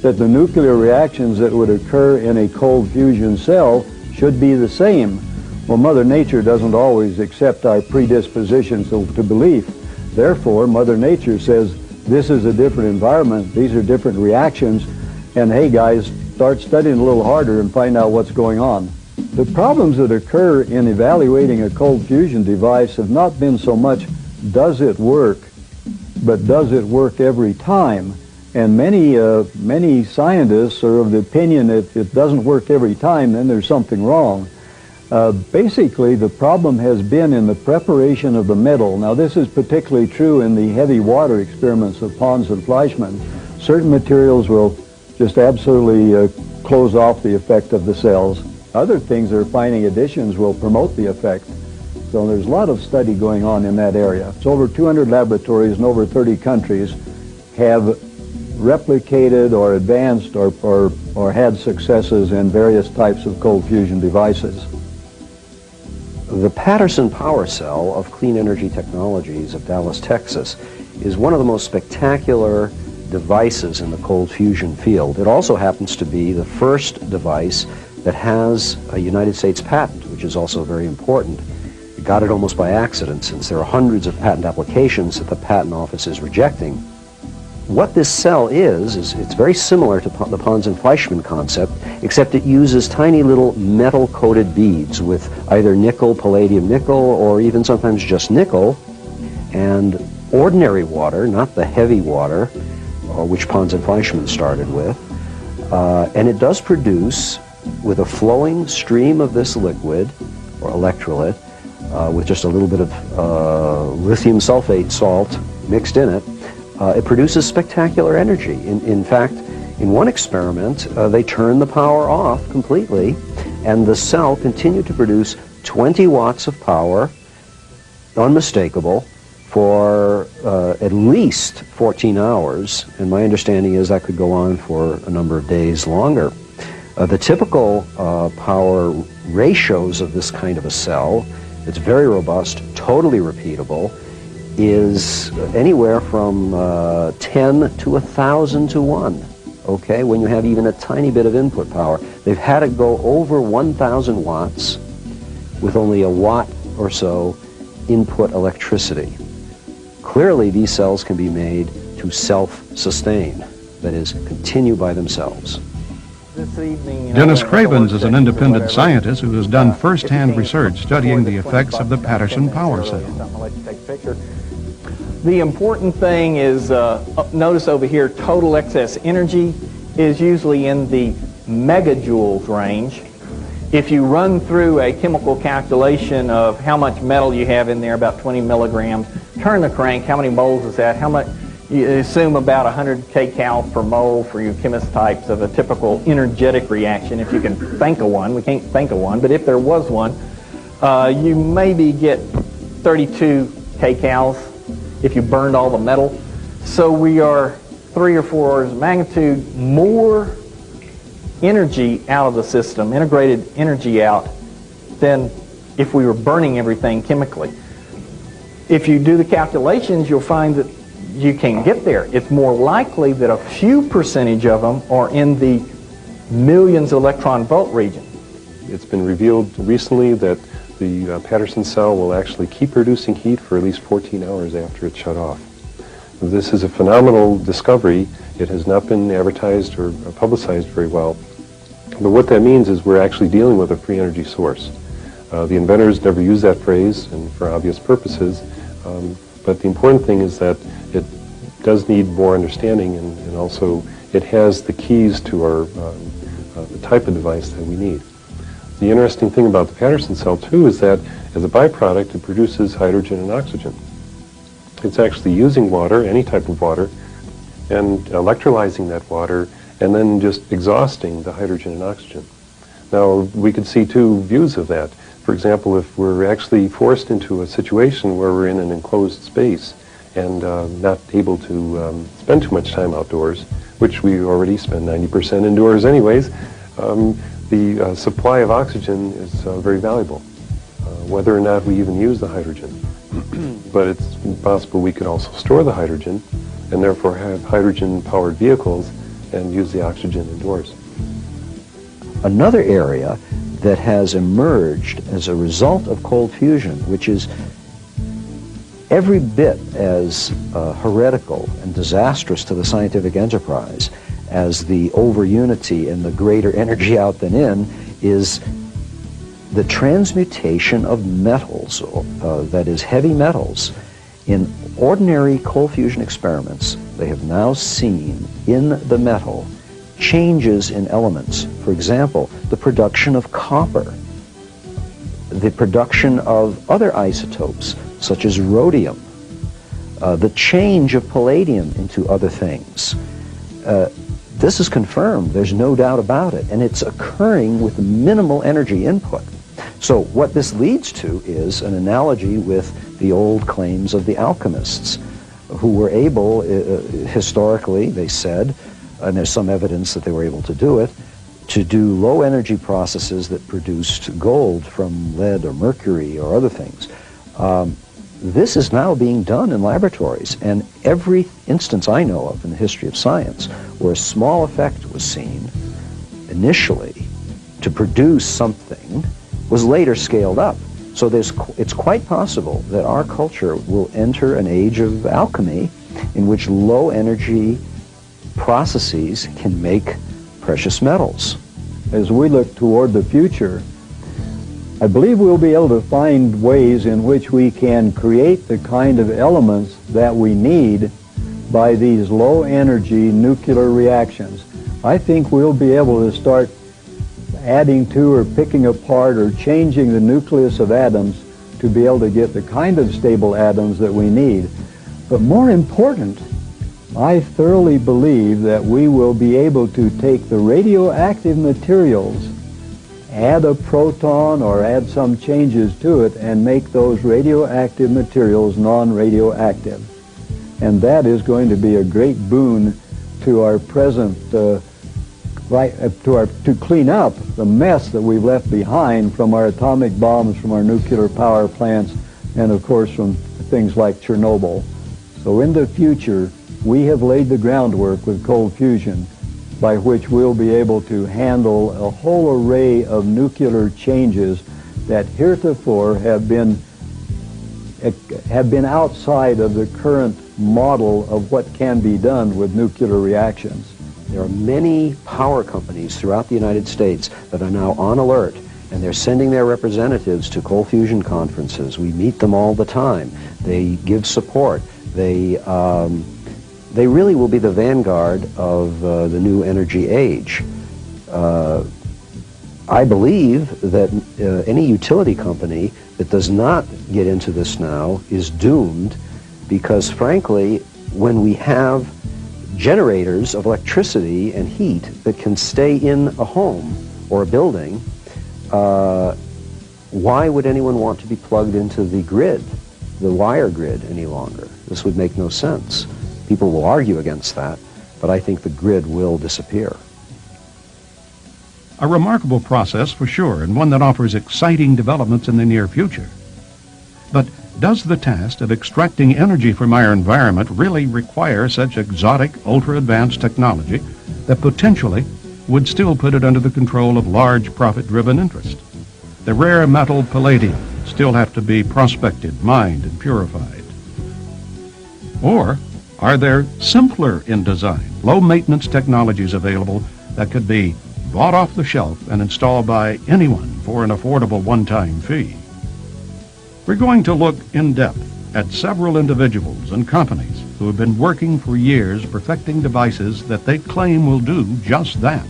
that the nuclear reactions that would occur in a cold fusion cell should be the same. Well, Mother Nature doesn't always accept our predispositions to belief. Therefore, Mother Nature says, this is a different environment, these are different reactions, and hey guys, start studying a little harder and find out what's going on. The problems that occur in evaluating a cold fusion device have not been so much, does it work, but does it work every time? And many scientists are of the opinion that if it doesn't work every time, then there's something wrong. Basically, the problem has been in the preparation of the metal. Now, this is particularly true in the heavy water experiments of Pons and Fleischmann. Certain materials will just absolutely close off the effect of the cells. Other things they're finding additions will promote the effect. So there's a lot of study going on in that area. So over 200 laboratories in over 30 countries have replicated or advanced or had successes in various types of cold fusion devices. The Patterson Power Cell of Clean Energy Technologies of Dallas, Texas, is one of the most spectacular devices in the cold fusion field. It also happens to be the first device that has a United States patent, which is also very important. It got it almost by accident, since there are hundreds of patent applications that the Patent Office is rejecting. What this cell is it's very similar to the Pons and Fleischmann concept, except it uses tiny little metal-coated beads with either nickel, palladium nickel, or even sometimes just nickel, and ordinary water, not the heavy water, which Pons and Fleischmann started with. And it does produce, with a flowing stream of this liquid, or electrolyte, with just a little bit of lithium sulfate salt mixed in it, it produces spectacular energy. In fact, in one experiment, they turned the power off completely, and the cell continued to produce 20 watts of power, unmistakable, for at least 14 hours, and my understanding is that could go on for a number of days longer. The typical power ratios of this kind of a cell it's very robust, totally repeatable, is anywhere from 10 to 1,000 to 1. Okay, when you have even a tiny bit of input power. They've had it go over 1,000 watts with only a watt or so input electricity. Clearly, these cells can be made to self-sustain, that is, continue by themselves. This evening, Dennis Cravens is an independent scientist who has done first-hand research studying the effects of the Patterson power cell. The important thing is, notice over here, total excess energy is usually in the megajoules range. If you run through a chemical calculation of how much metal you have in there, about 20 milligrams, turn the crank, how many moles is that? How much? You assume about 100 kcal per mole for your chemist types of a typical energetic reaction, if you can think of one. We can't think of one, but if there was one, you maybe get 32 kcals if you burned all the metal. So we are 3 or 4 orders of magnitude more energy out of the system, integrated energy out, than if we were burning everything chemically. If you do the calculations, you'll find that you can't get there. It's more likely that a few percentage of them are in the millions electron volt region. It's been revealed recently that the Patterson cell will actually keep producing heat for at least 14 hours after it's shut off. This is a phenomenal discovery. It has not been advertised or publicized very well. But what that means is we're actually dealing with a free energy source. The inventors never use that phrase, and for obvious purposes, but the important thing is that it does need more understanding, and also it has the keys to our the type of device that we need. The interesting thing about the Patterson cell, too, is that as a byproduct, it produces hydrogen and oxygen. It's actually using water, any type of water, and electrolyzing that water, and then just exhausting the hydrogen and oxygen. Now, we could see two views of that. For example, if we're actually forced into a situation where we're in an enclosed space and not able to spend too much time outdoors, which we already spend 90% indoors anyways, the supply of oxygen is very valuable, whether or not we even use the hydrogen. But it's possible we could also store the hydrogen and therefore have hydrogen-powered vehicles and use the oxygen indoors. Another area that has emerged as a result of cold fusion, which is every bit as heretical and disastrous to the scientific enterprise as the over-unity and the greater energy out than in, is the transmutation of metals, that is, heavy metals. In ordinary cold fusion experiments, they have now seen in the metal changes in elements. For example, the production of copper, the production of other isotopes, such as rhodium, the change of palladium into other things. This is confirmed, there's no doubt about it, and it's occurring with minimal energy input. So what this leads to is an analogy with the old claims of the alchemists, who were able, historically, they said, and there's some evidence that they were able to do it, to do low energy processes that produced gold from lead or mercury or other things. This is now being done in laboratories, and every instance I know of in the history of science where a small effect was seen initially to produce something was later scaled up. So it's quite possible that our culture will enter an age of alchemy in which low energy processes can make precious metals. As we look toward the future, I believe we'll be able to find ways in which we can create the kind of elements that we need by these low energy nuclear reactions. I think we'll be able to start adding to or picking apart or changing the nucleus of atoms to be able to get the kind of stable atoms that we need. But more important, I thoroughly believe that we will be able to take the radioactive materials, add a proton or add some changes to it, and make those radioactive materials non-radioactive. And that is going to be a great boon to our present to clean up the mess that we've left behind from our atomic bombs, from our nuclear power plants, and of course from things like Chernobyl. So in the future, we have laid the groundwork with cold fusion by which we'll be able to handle a whole array of nuclear changes that heretofore have been outside of the current model of what can be done with nuclear reactions. There are many power companies throughout the United States that are now on alert, and they're sending their representatives to cold fusion conferences. We meet them all the time. They give support. They really will be the vanguard of the new energy age. I believe that any utility company that does not get into this now is doomed, because frankly, when we have generators of electricity and heat that can stay in a home or a building, why would anyone want to be plugged into the grid, the wire grid, any longer? This would make no sense. People will argue against that, but I think the grid will disappear. A remarkable process for sure, and one that offers exciting developments in the near future. But does the task of extracting energy from our environment really require such exotic, ultra-advanced technology that potentially would still put it under the control of large profit-driven interests? The rare metal palladium still have to be prospected, mined, and purified. Or are there simpler in design, low-maintenance technologies available that could be bought off the shelf and installed by anyone for an affordable one-time fee? We're going to look in depth at several individuals and companies who have been working for years perfecting devices that they claim will do just that.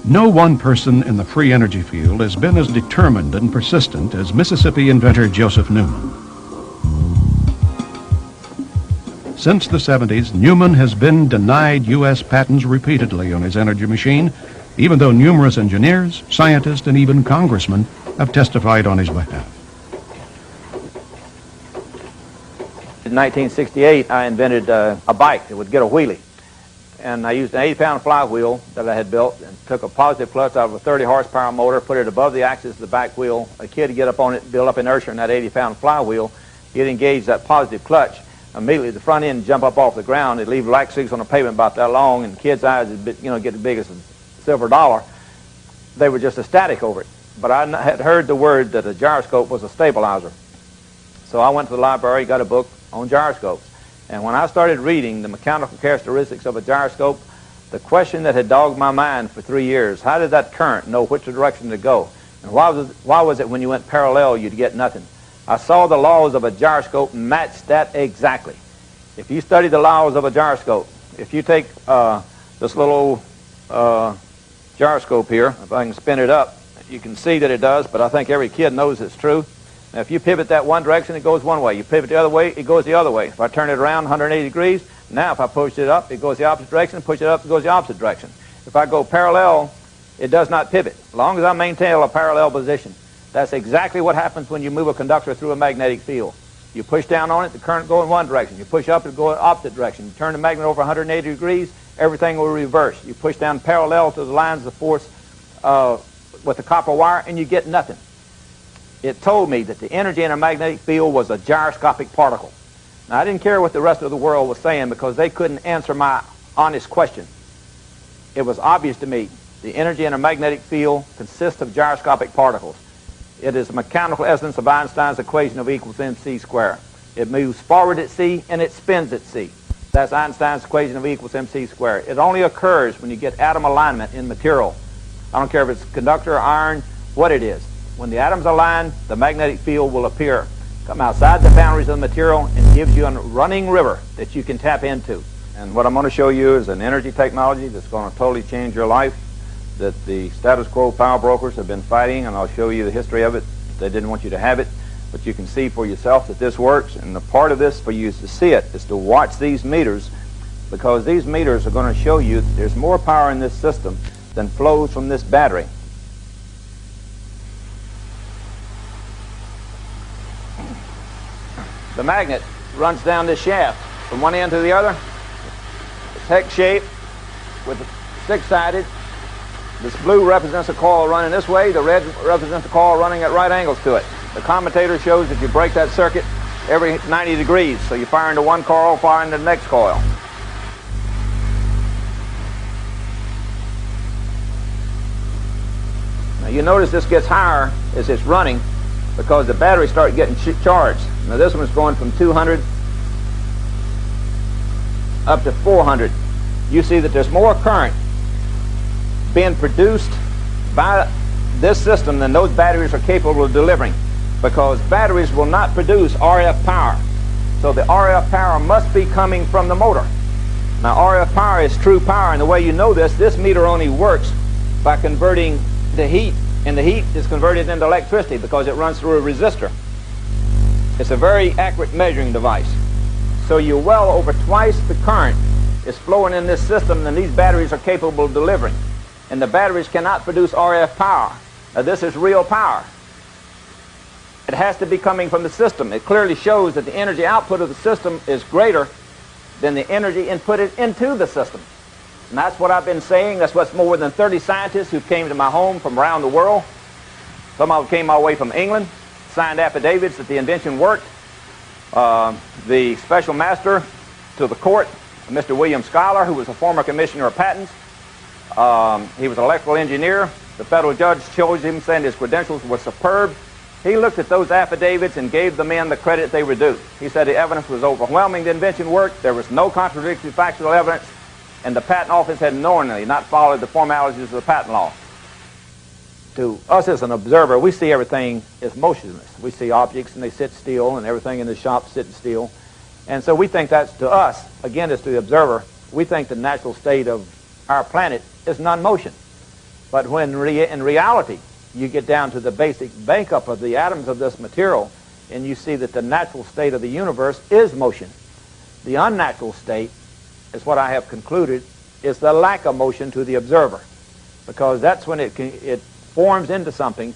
No one person in the free energy field has been as determined and persistent as Mississippi inventor Joseph Newman. Since the 70s, Newman has been denied U.S. patents repeatedly on his energy machine, even though numerous engineers, scientists, and even congressmen have testified on his behalf. In 1968, I invented a bike that would get a wheelie. And I used an 80-pound flywheel that I had built and took a positive clutch out of a 30-horsepower motor, put it above the axis of the back wheel. A kid would get up on it, build up inertia in that 80-pound flywheel. He'd engage that positive clutch. Immediately, the front end would jump up off the ground. It'd leave black streaks on the pavement about that long, and the kids' eyes would get as big as a silver dollar. They were just ecstatic over it. But I had heard the word that a gyroscope was a stabilizer. So I went to the library, got a book on gyroscopes. And when I started reading the mechanical characteristics of a gyroscope, the question that had dogged my mind for 3 years, how did that current know which direction to go? And why was it when you went parallel you'd get nothing? I saw the laws of a gyroscope match that exactly. If you study the laws of a gyroscope, if you take this little gyroscope here, if I can spin it up, you can see that it does, but I think every kid knows it's true. Now, if you pivot that one direction, it goes one way. You pivot the other way, it goes the other way. If I turn it around 180 degrees, now if I push it up, it goes the opposite direction. Push it up, it goes the opposite direction. If I go parallel, it does not pivot, as long as I maintain a parallel position. That's exactly what happens when you move a conductor through a magnetic field. You push down on it, the current goes in one direction. You push up, it goes in the opposite direction. You turn the magnet over 180 degrees, everything will reverse. You push down parallel to the lines of force with the copper wire, and you get nothing. It told me that the energy in a magnetic field was a gyroscopic particle. Now, I didn't care what the rest of the world was saying because they couldn't answer my honest question. It was obvious to me the energy in a magnetic field consists of gyroscopic particles. It is the mechanical essence of Einstein's equation of E equals mc squared. It moves forward at c and it spins at c. That's Einstein's equation of E equals mc squared. It only occurs when you get atom alignment in material. I don't care if it's conductor, iron, what it is. When the atoms align, the magnetic field will appear, come outside the boundaries of the material, and gives you a running river that you can tap into. And what I'm going to show you is an energy technology that's going to totally change your life, that the status quo power brokers have been fighting, and I'll show you the history of it. They didn't want you to have it. But you can see for yourself that this works, and the part of this for you is to see it, is to watch these meters, because these meters are going to show you that there's more power in this system than flows from this battery. The magnet runs down this shaft from one end to the other. It's hex-shaped with six-sided. This blue represents a coil running this way. The red represents a coil running at right angles to it. The commutator shows that you break that circuit every 90 degrees. So you fire into one coil, fire into the next coil. Now you notice this gets higher as it's running because the batteries start getting charged. Now this one's going from 200 up to 400. You see that there's more current being produced by this system than those batteries are capable of delivering, because batteries will not produce RF power. So the RF power must be coming from the motor. Now RF power is true power, and the way you know this meter only works by converting the heat, and the heat is converted into electricity because it runs through a resistor. It's a very accurate measuring device. So you're well over twice the current is flowing in this system than these batteries are capable of delivering. And the batteries cannot produce RF power. Now this is real power. It has to be coming from the system. It clearly shows that the energy output of the system is greater than the energy inputted into the system. And that's what I've been saying. That's what's more than 30 scientists who came to my home from around the world. Some of them came all the way from England, signed affidavits that the invention worked. The special master to the court, Mr. William Schuyler, who was a former commissioner of patents. He was an electrical engineer. The federal judge chose him, saying his credentials were superb. He looked at those affidavits and gave the men the credit they were due. He said the evidence was overwhelming. The invention worked. There was no contradictory factual evidence, and the patent office had knowingly not followed the formalities of the patent law. To us as an observer, we see everything as motionless. We see objects and they sit still, and everything in the shop sitting still. And so we think that's, to us, again as to the observer, we think the natural state of our planet is non-motion. But when in reality you get down to the basic makeup of the atoms of this material, and you see that the natural state of the universe is motion. The unnatural state is what I have concluded is the lack of motion to the observer, because that's when it forms into something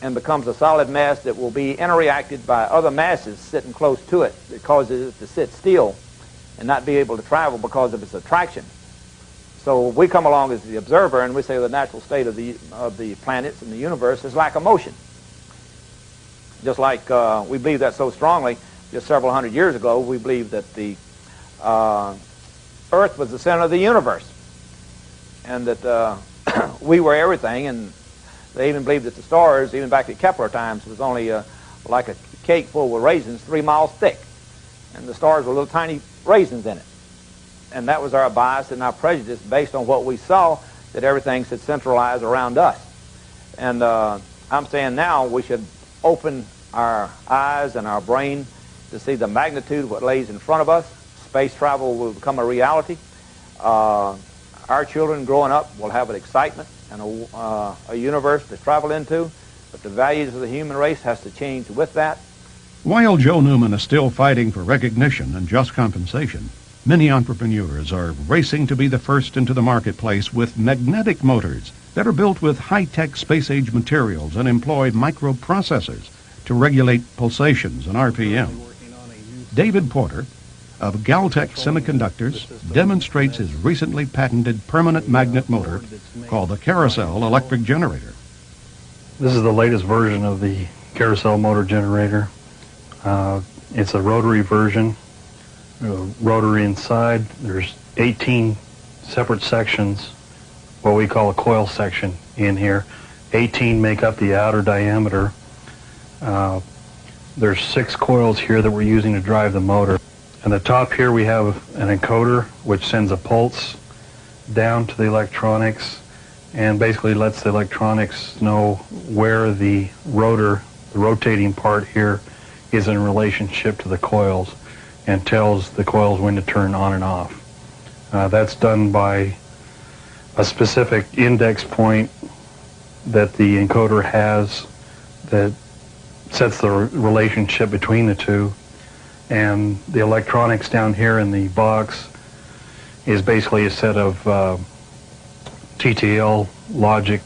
and becomes a solid mass that will be interreacted by other masses sitting close to it that causes it to sit still and not be able to travel because of its attraction. So we come along as the observer and we say the natural state of the planets and the universe is lack of motion. Just like we believe that so strongly, just several hundred years ago, we believed that the Earth was the center of the universe and that we were everything, and they even believed that the stars, even back at Kepler times, was only like a cake full with raisins 3 miles thick. And the stars were little tiny raisins in it. And that was our bias and our prejudice based on what we saw, that everything should centralize around us. And I'm saying now we should open our eyes and our brain to see the magnitude of what lays in front of us. Space travel will become a reality. Our children growing up will have an excitement and a universe to travel into, but the values of the human race has to change with that. While Joe Newman is still fighting for recognition and just compensation, many entrepreneurs are racing to be the first into the marketplace with magnetic motors that are built with high-tech space-age materials and employ microprocessors to regulate pulsations and RPM. David Porter of Galtech Semiconductors demonstrates his recently patented permanent magnet motor called the carousel electric generator. This is the latest version of the carousel motor generator. It's a rotary version. Rotary inside. There's 18 separate sections, what we call a coil section in here. 18 make up the outer diameter. There's 6 coils here that we're using to drive the motor. On the top here we have an encoder which sends a pulse down to the electronics and basically lets the electronics know where the rotor, the rotating part here, is in relationship to the coils, and tells the coils when to turn on and off. That's done by a specific index point that the encoder has that sets the relationship between the two. And the electronics down here in the box is basically a set of TTL logic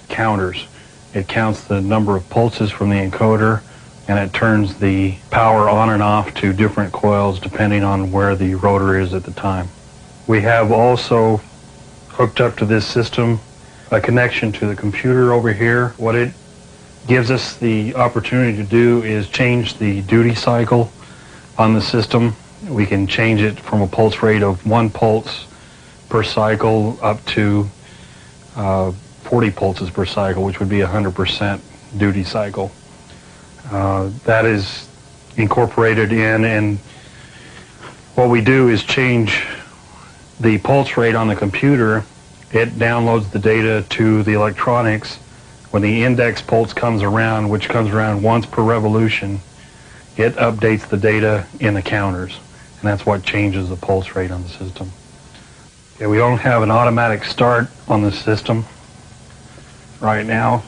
counters. It counts the number of pulses from the encoder, and it turns the power on and off to different coils depending on where the rotor is at the time. We have also hooked up to this system a connection to the computer over here. What it gives us the opportunity to do is change the duty cycle on the system. We can change it from a pulse rate of 1 pulse per cycle up to 40 pulses per cycle, which would be 100% duty cycle. That is incorporated in, and what we do is change the pulse rate on the computer. It downloads the data to the electronics. When the index pulse comes around, which comes around once per revolution, it updates the data in the counters, and that's what changes the pulse rate on the system. Okay, we don't have an automatic start on the system right now.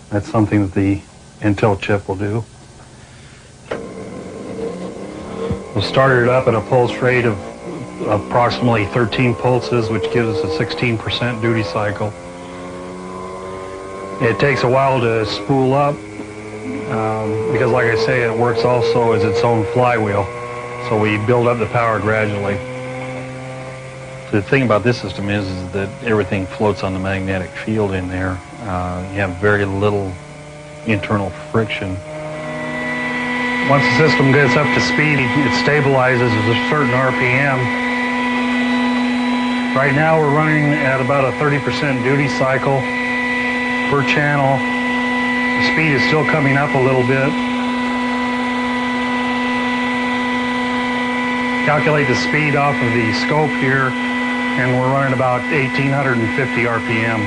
That's something that the Intel chip will do. We'll start it up at a pulse rate of approximately 13 pulses, which gives us a 16% duty cycle. It takes a while to spool up because, like I say, it works also as its own flywheel. So we build up the power gradually. The thing about this system is that everything floats on the magnetic field in there. You have very little internal friction. Once the system gets up to speed, it stabilizes at a certain RPM. Right now we're running at about a 30% duty cycle per channel. The speed is still coming up a little bit. Calculate the speed off of the scope here, and we're running about 1850 RPM.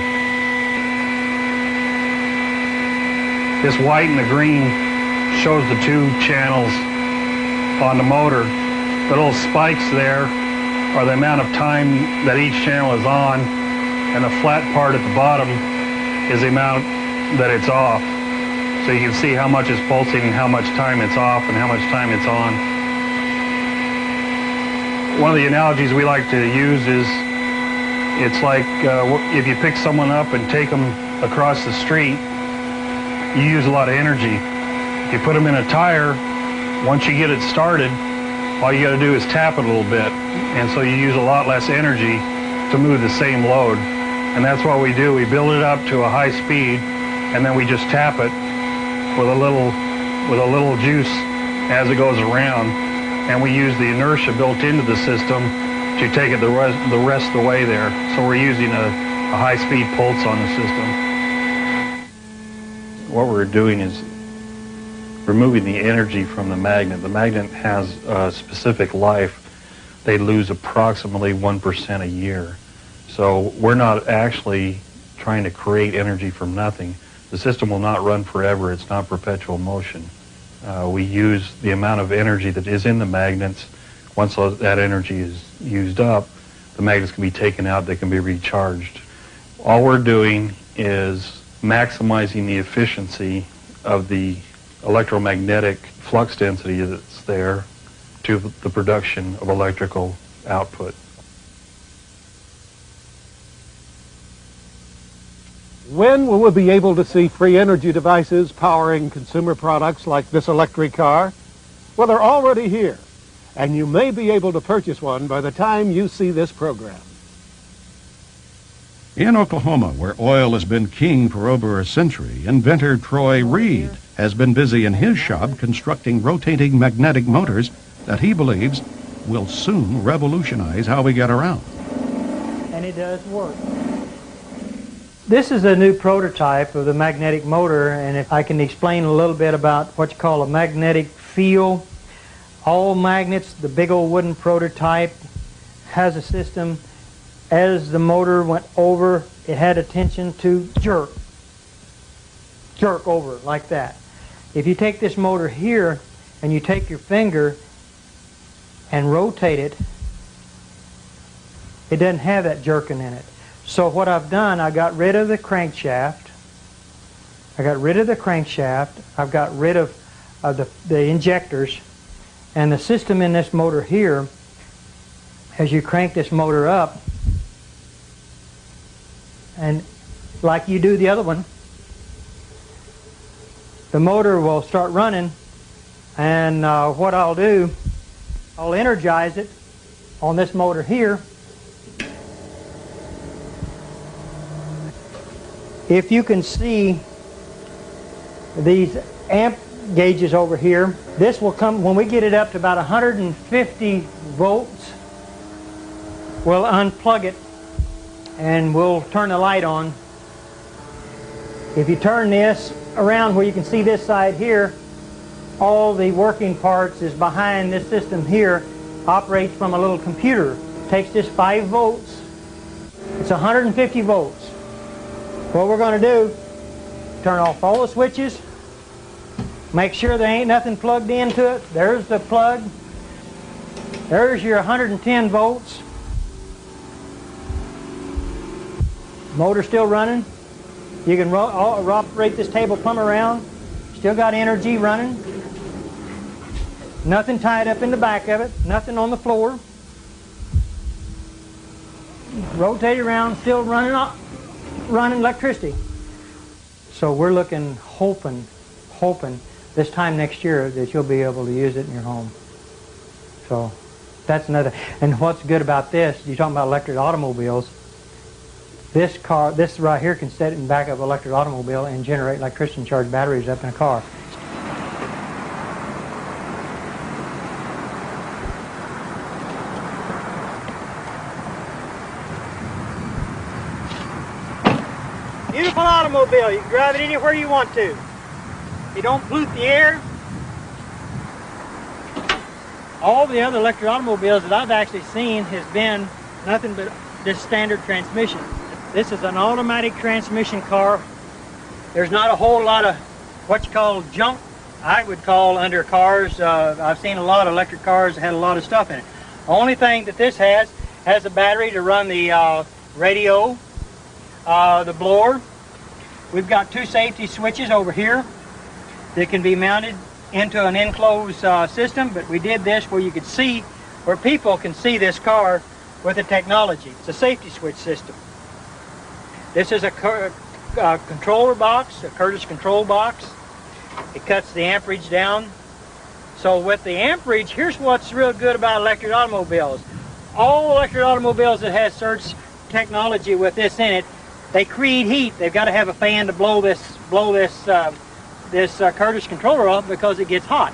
This white and the green shows the 2 channels on the motor. The little spikes there are the amount of time that each channel is on, and the flat part at the bottom is the amount that it's off. So you can see how much is pulsing and how much time it's off and how much time it's on. One of the analogies we like to use is it's like if you pick someone up and take them across the street, you use a lot of energy. If you put them in a tire, once you get it started, all you got to do is tap it a little bit, and so you use a lot less energy to move the same load. And that's what we do. We build it up to a high speed, and then we just tap it with a little juice as it goes around, and we use the inertia built into the system to take it the rest of the way there. So we're using a high-speed pulse on the system. What we're doing is removing the energy from the magnet. The magnet has a specific life. They lose approximately 1% a year. So we're not actually trying to create energy from nothing. The system will not run forever. It's not perpetual motion. We use the amount of energy that is in the magnets. Once that energy is used up, the magnets can be taken out, they can be recharged. All we're doing is maximizing the efficiency of the electromagnetic flux density that's there to the production of electrical output. When will we be able to see free energy devices powering consumer products like this electric car? Well, they're already here, and you may be able to purchase one by the time you see this program. In Oklahoma, where oil has been king for over a century, inventor Troy Reed has been busy in his shop constructing rotating magnetic motors that he believes will soon revolutionize how we get around. And it does work. This is a new prototype of the magnetic motor, and if I can explain a little bit about what you call a magnetic field. All magnets, the big old wooden prototype, has a system. As the motor went over, it had a tension to jerk over like that. If you take this motor here and you take your finger and rotate it, it doesn't have that jerking in it. So what I've done, I got rid of the crankshaft I got rid of the crankshaft. I've got rid of the injectors. And the system in this motor here, as you crank this motor up, and like you do the other one, the motor will start running, and what I'll do, I'll energize it on this motor here. If you can see these amp gauges over here, this will come, when we get it up to about 150 volts, we'll unplug it and we'll turn the light on. If you turn this around where you can see this side here, all the working parts is behind this system here, operates from a little computer. Takes this 5 volts, it's 150 volts. What we're going to do, turn off all the switches, make sure there ain't nothing plugged into it. There's the plug. There's your 110 volts. Motor still running. You can operate this table plumb around. Still got energy running. Nothing tied up in the back of it. Nothing on the floor. Rotate it around. Still running electricity. So we're looking, hoping this time next year that you'll be able to use it in your home. So that's another. And what's good about this, you're talking about electric automobiles, this right here can sit in the back of an electric automobile and generate electricity and charge batteries up in a car. Beautiful automobile. You can drive it anywhere you want to. You don't pollute the air. All the other electric automobiles that I've actually seen has been nothing but this standard transmission. This is an automatic transmission car. There's not a whole lot of what you call junk, I would call, under cars. I've seen a lot of electric cars that had a lot of stuff in it. The only thing that this has a battery to run the radio, the blower. We've got 2 safety switches over here that can be mounted into an enclosed system, but we did this where you could see, where people can see this car with the technology. It's a safety switch system. This is a controller box, a Curtis control box. It cuts the amperage down. So with the amperage, here's what's real good about electric automobiles. All electric automobiles that has surge technology with this in it, they create heat. They've got to have a fan to blow this Curtis controller off because it gets hot.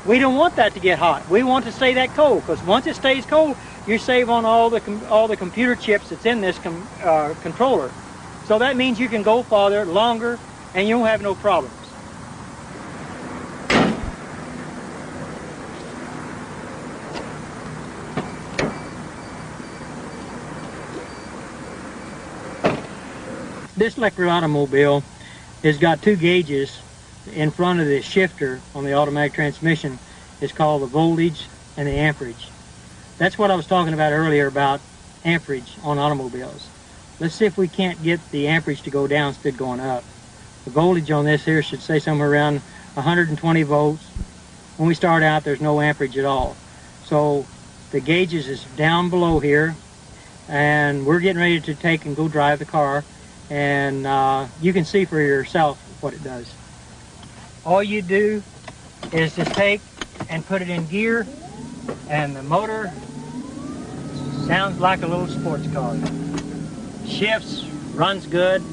We don't want that to get hot. We want to stay that cold, because once it stays cold, you save on all the computer chips that's in this controller. So that means you can go farther, longer, and you don't have no problems. This electric automobile has got 2 gauges in front of the shifter on the automatic transmission. It's called the voltage and the amperage. That's what I was talking about earlier about amperage on automobiles. Let's see if we can't get the amperage to go down instead of going up. The voltage on this here should say somewhere around 120 volts. When we start out, there's no amperage at all. So the gauges is down below here, and we're getting ready to take and go drive the car, and you can see for yourself what it does. All you do is just take and put it in gear, and the motor sounds like a little sports car. Shifts, runs good,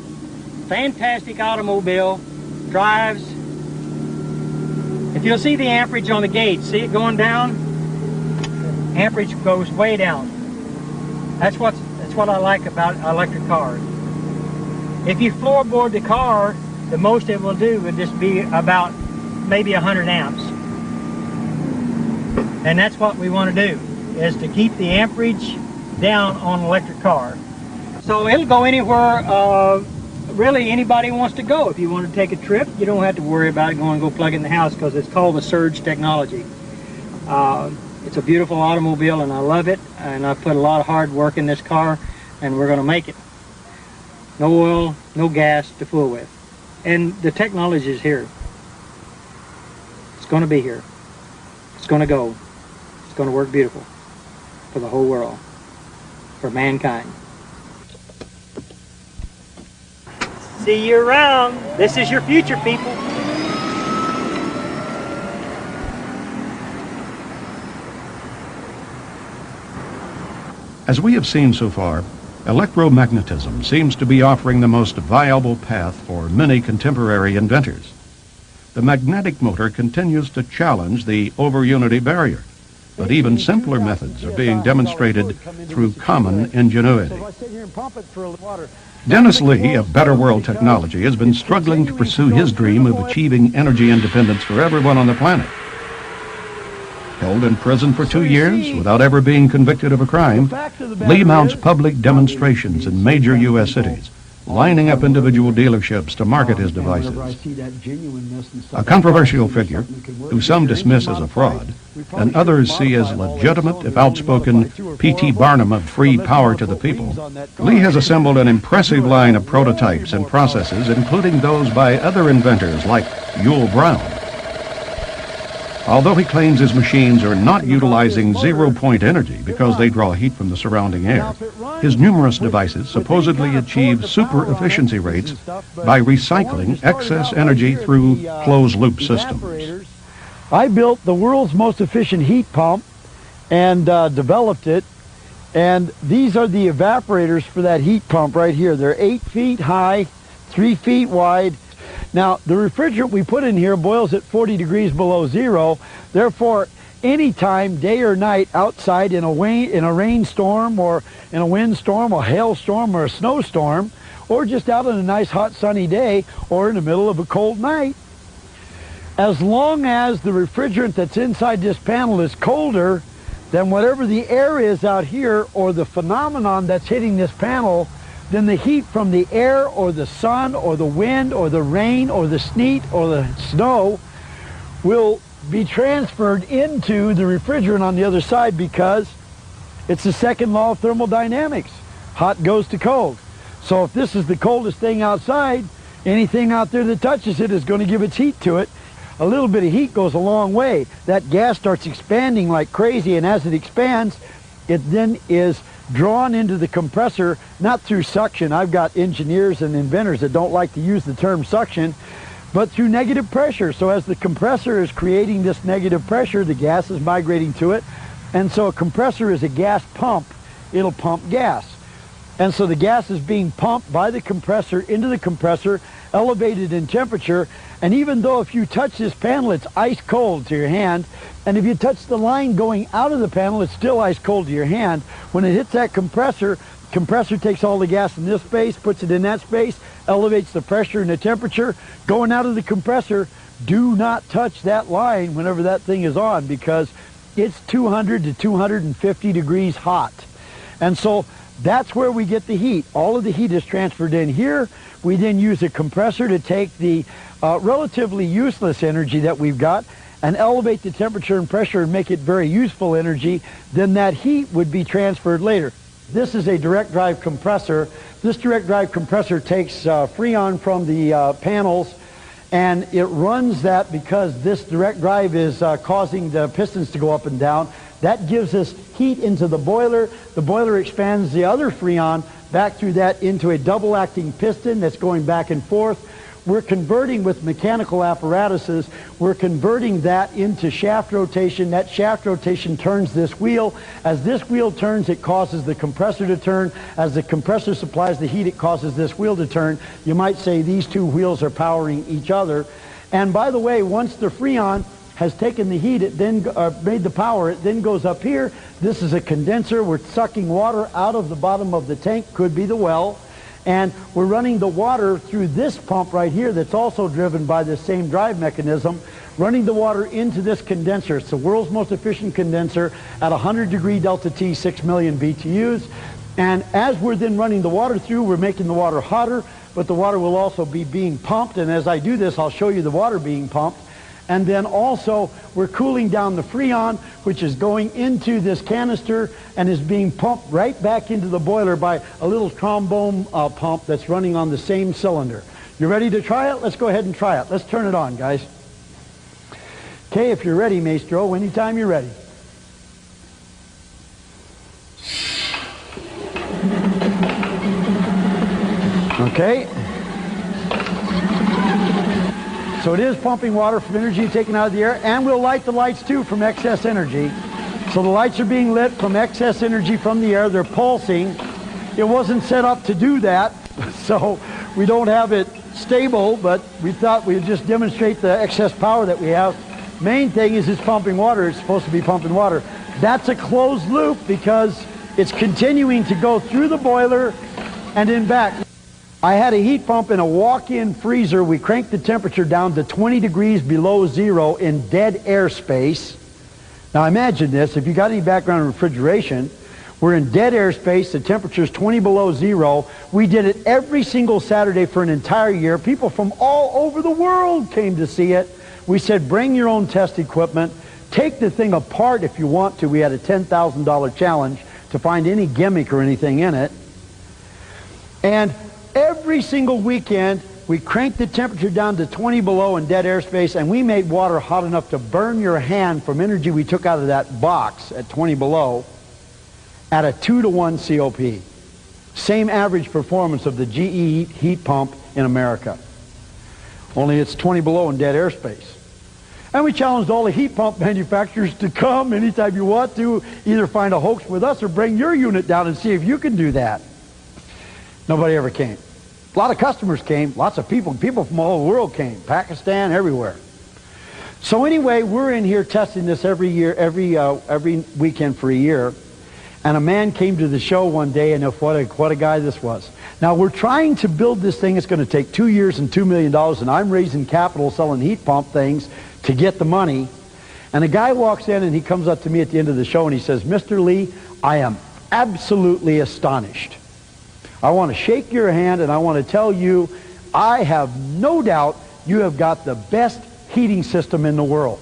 fantastic automobile, drives. If you'll see the amperage on the gauge, see it going down? Amperage goes way down. That's what I like about electric cars. If you floorboard the car, the most it will do would just be about maybe 100 amps. And that's what we want to do, is to keep the amperage down on an electric car. So it'll go anywhere really anybody wants to go. If you want to take a trip, you don't have to worry about going to go plug it in the house, because it's called the surge technology. It's a beautiful automobile, and I love it, and I've put a lot of hard work in this car, and we're going to make it. No oil, no gas to fool with. And the technology is here. It's going to be here. It's going to go. It's going to work beautiful for the whole world, for mankind. See you around. This is your future, people. As we have seen so far, electromagnetism seems to be offering the most viable path for many contemporary inventors. The magnetic motor continues to challenge the over-unity barrier, but even simpler methods are being demonstrated through common ingenuity. Dennis Lee of Better World Technology has been struggling to pursue his dream of achieving energy independence for everyone on the planet. Held in prison for 2 years without ever being convicted of a crime, Lee mounts public demonstrations in major U.S. cities, lining up individual dealerships to market his devices. A controversial figure, who some dismiss as a fraud, and others see as legitimate, if outspoken, P.T. Barnum of free power to the people, Lee has assembled an impressive line of prototypes and processes, including those by other inventors like Yul Brown. Although he claims his machines are not utilizing zero-point energy because they draw heat from the surrounding air, his numerous devices supposedly achieve super efficiency rates by recycling excess energy through closed-loop systems. I built the world's most efficient heat pump and developed it, and these are the evaporators for that heat pump right here. They're 8 feet high, 3 feet wide. Now, the refrigerant we put in here boils at 40 degrees below zero. Therefore, anytime, day or night, outside in a rainstorm or in a windstorm or hailstorm or a snowstorm, or just out on a nice hot sunny day or in the middle of a cold night, as long as the refrigerant that's inside this panel is colder than whatever the air is out here or the phenomenon that's hitting this panel, then the heat from the air or the sun or the wind or the rain or the sleet or the snow will be transferred into the refrigerant on the other side, because it's the second law of thermodynamics. Hot goes to cold. So if this is the coldest thing outside, anything out there that touches it is going to give its heat to it. A little bit of heat goes a long way. That gas starts expanding like crazy, and as it expands, it then is drawn into the compressor, not through suction. I've got engineers and inventors that don't like to use the term suction, but through negative pressure. So as the compressor is creating this negative pressure, the gas is migrating to it. And so a compressor is a gas pump. It'll pump gas. And so the gas is being pumped by the compressor into the compressor, elevated in temperature. And even though if you touch this panel, it's ice cold to your hand, and if you touch the line going out of the panel, it's still ice cold to your hand. When it hits that compressor takes all the gas in this space, puts it in that space, elevates the pressure and the temperature. Going out of the compressor, do not touch that line whenever that thing is on, because it's 200 to 250 degrees hot. And so that's where we get the heat. All of the heat is transferred in here. We then use a compressor to take the relatively useless energy that we've got and elevate the temperature and pressure and make it very useful energy. Then that heat would be transferred later. This is a direct drive compressor. This direct drive compressor takes freon from the panels, and it runs that because this direct drive is causing the pistons to go up and down. That gives us heat into the boiler. The boiler expands the other freon back through that into a double-acting piston that's going back and forth. We're converting with mechanical apparatuses, we're converting that into shaft rotation. That shaft rotation turns this wheel. As this wheel turns, it causes the compressor to turn. As the compressor supplies the heat, it causes this wheel to turn. You might say these two wheels are powering each other. And by the way, once the freon has taken the heat, it then made the power, it then goes up here. This is a condenser. We're sucking water out of the bottom of the tank, could be the well. And we're running the water through this pump right here that's also driven by the same drive mechanism, running the water into this condenser. It's the world's most efficient condenser at 100 degree delta T, 6 million BTUs. And as we're then running the water through, we're making the water hotter, but the water will also be being pumped. And as I do this, I'll show you the water being pumped. And then also, we're cooling down the freon, which is going into this canister and is being pumped right back into the boiler by a little trombone pump that's running on the same cylinder. You ready to try it? Let's go ahead and try it. Let's turn it on, guys. Okay, if you're ready, Maestro, anytime you're ready. Okay. So it is pumping water from energy taken out of the air, and we'll light the lights too from excess energy. So the lights are being lit from excess energy from the air. They're pulsing. It wasn't set up to do that, so we don't have it stable, but we thought we'd just demonstrate the excess power that we have. Main thing is it's pumping water. It's supposed to be pumping water. That's a closed loop because it's continuing to go through the boiler and in back. I had a heat pump in a walk-in freezer. We cranked the temperature down to 20 degrees below zero in dead airspace. Now imagine this, if you got any background in refrigeration, we're in dead airspace, the temperature's 20 below zero. We did it every single Saturday for an entire year. People from all over the world came to see it. We said, bring your own test equipment, take the thing apart if you want to. We had a $10,000 challenge to find any gimmick or anything in it. And every single weekend, we cranked the temperature down to 20 below in dead airspace, and we made water hot enough to burn your hand from energy we took out of that box at 20 below at a 2-to-1 COP. Same average performance of the GE heat pump in America. Only it's 20 below in dead airspace. And we challenged all the heat pump manufacturers to come anytime you want to, either find a hoax with us or bring your unit down and see if you can do that. Nobody ever came. A lot of customers came, lots of people from all over the world came, Pakistan, everywhere. So anyway, we're in here testing this every year, every weekend for a year. And a man came to the show one day, and what a guy this was. Now we're trying to build this thing. It's going to take 2 years and $2 million, and I'm raising capital selling heat pump things to get the money. And a guy walks in and he comes up to me at the end of the show and he says, Mr. Lee, I am absolutely astonished. I want to shake your hand and I want to tell you, I have no doubt you have got the best heating system in the world.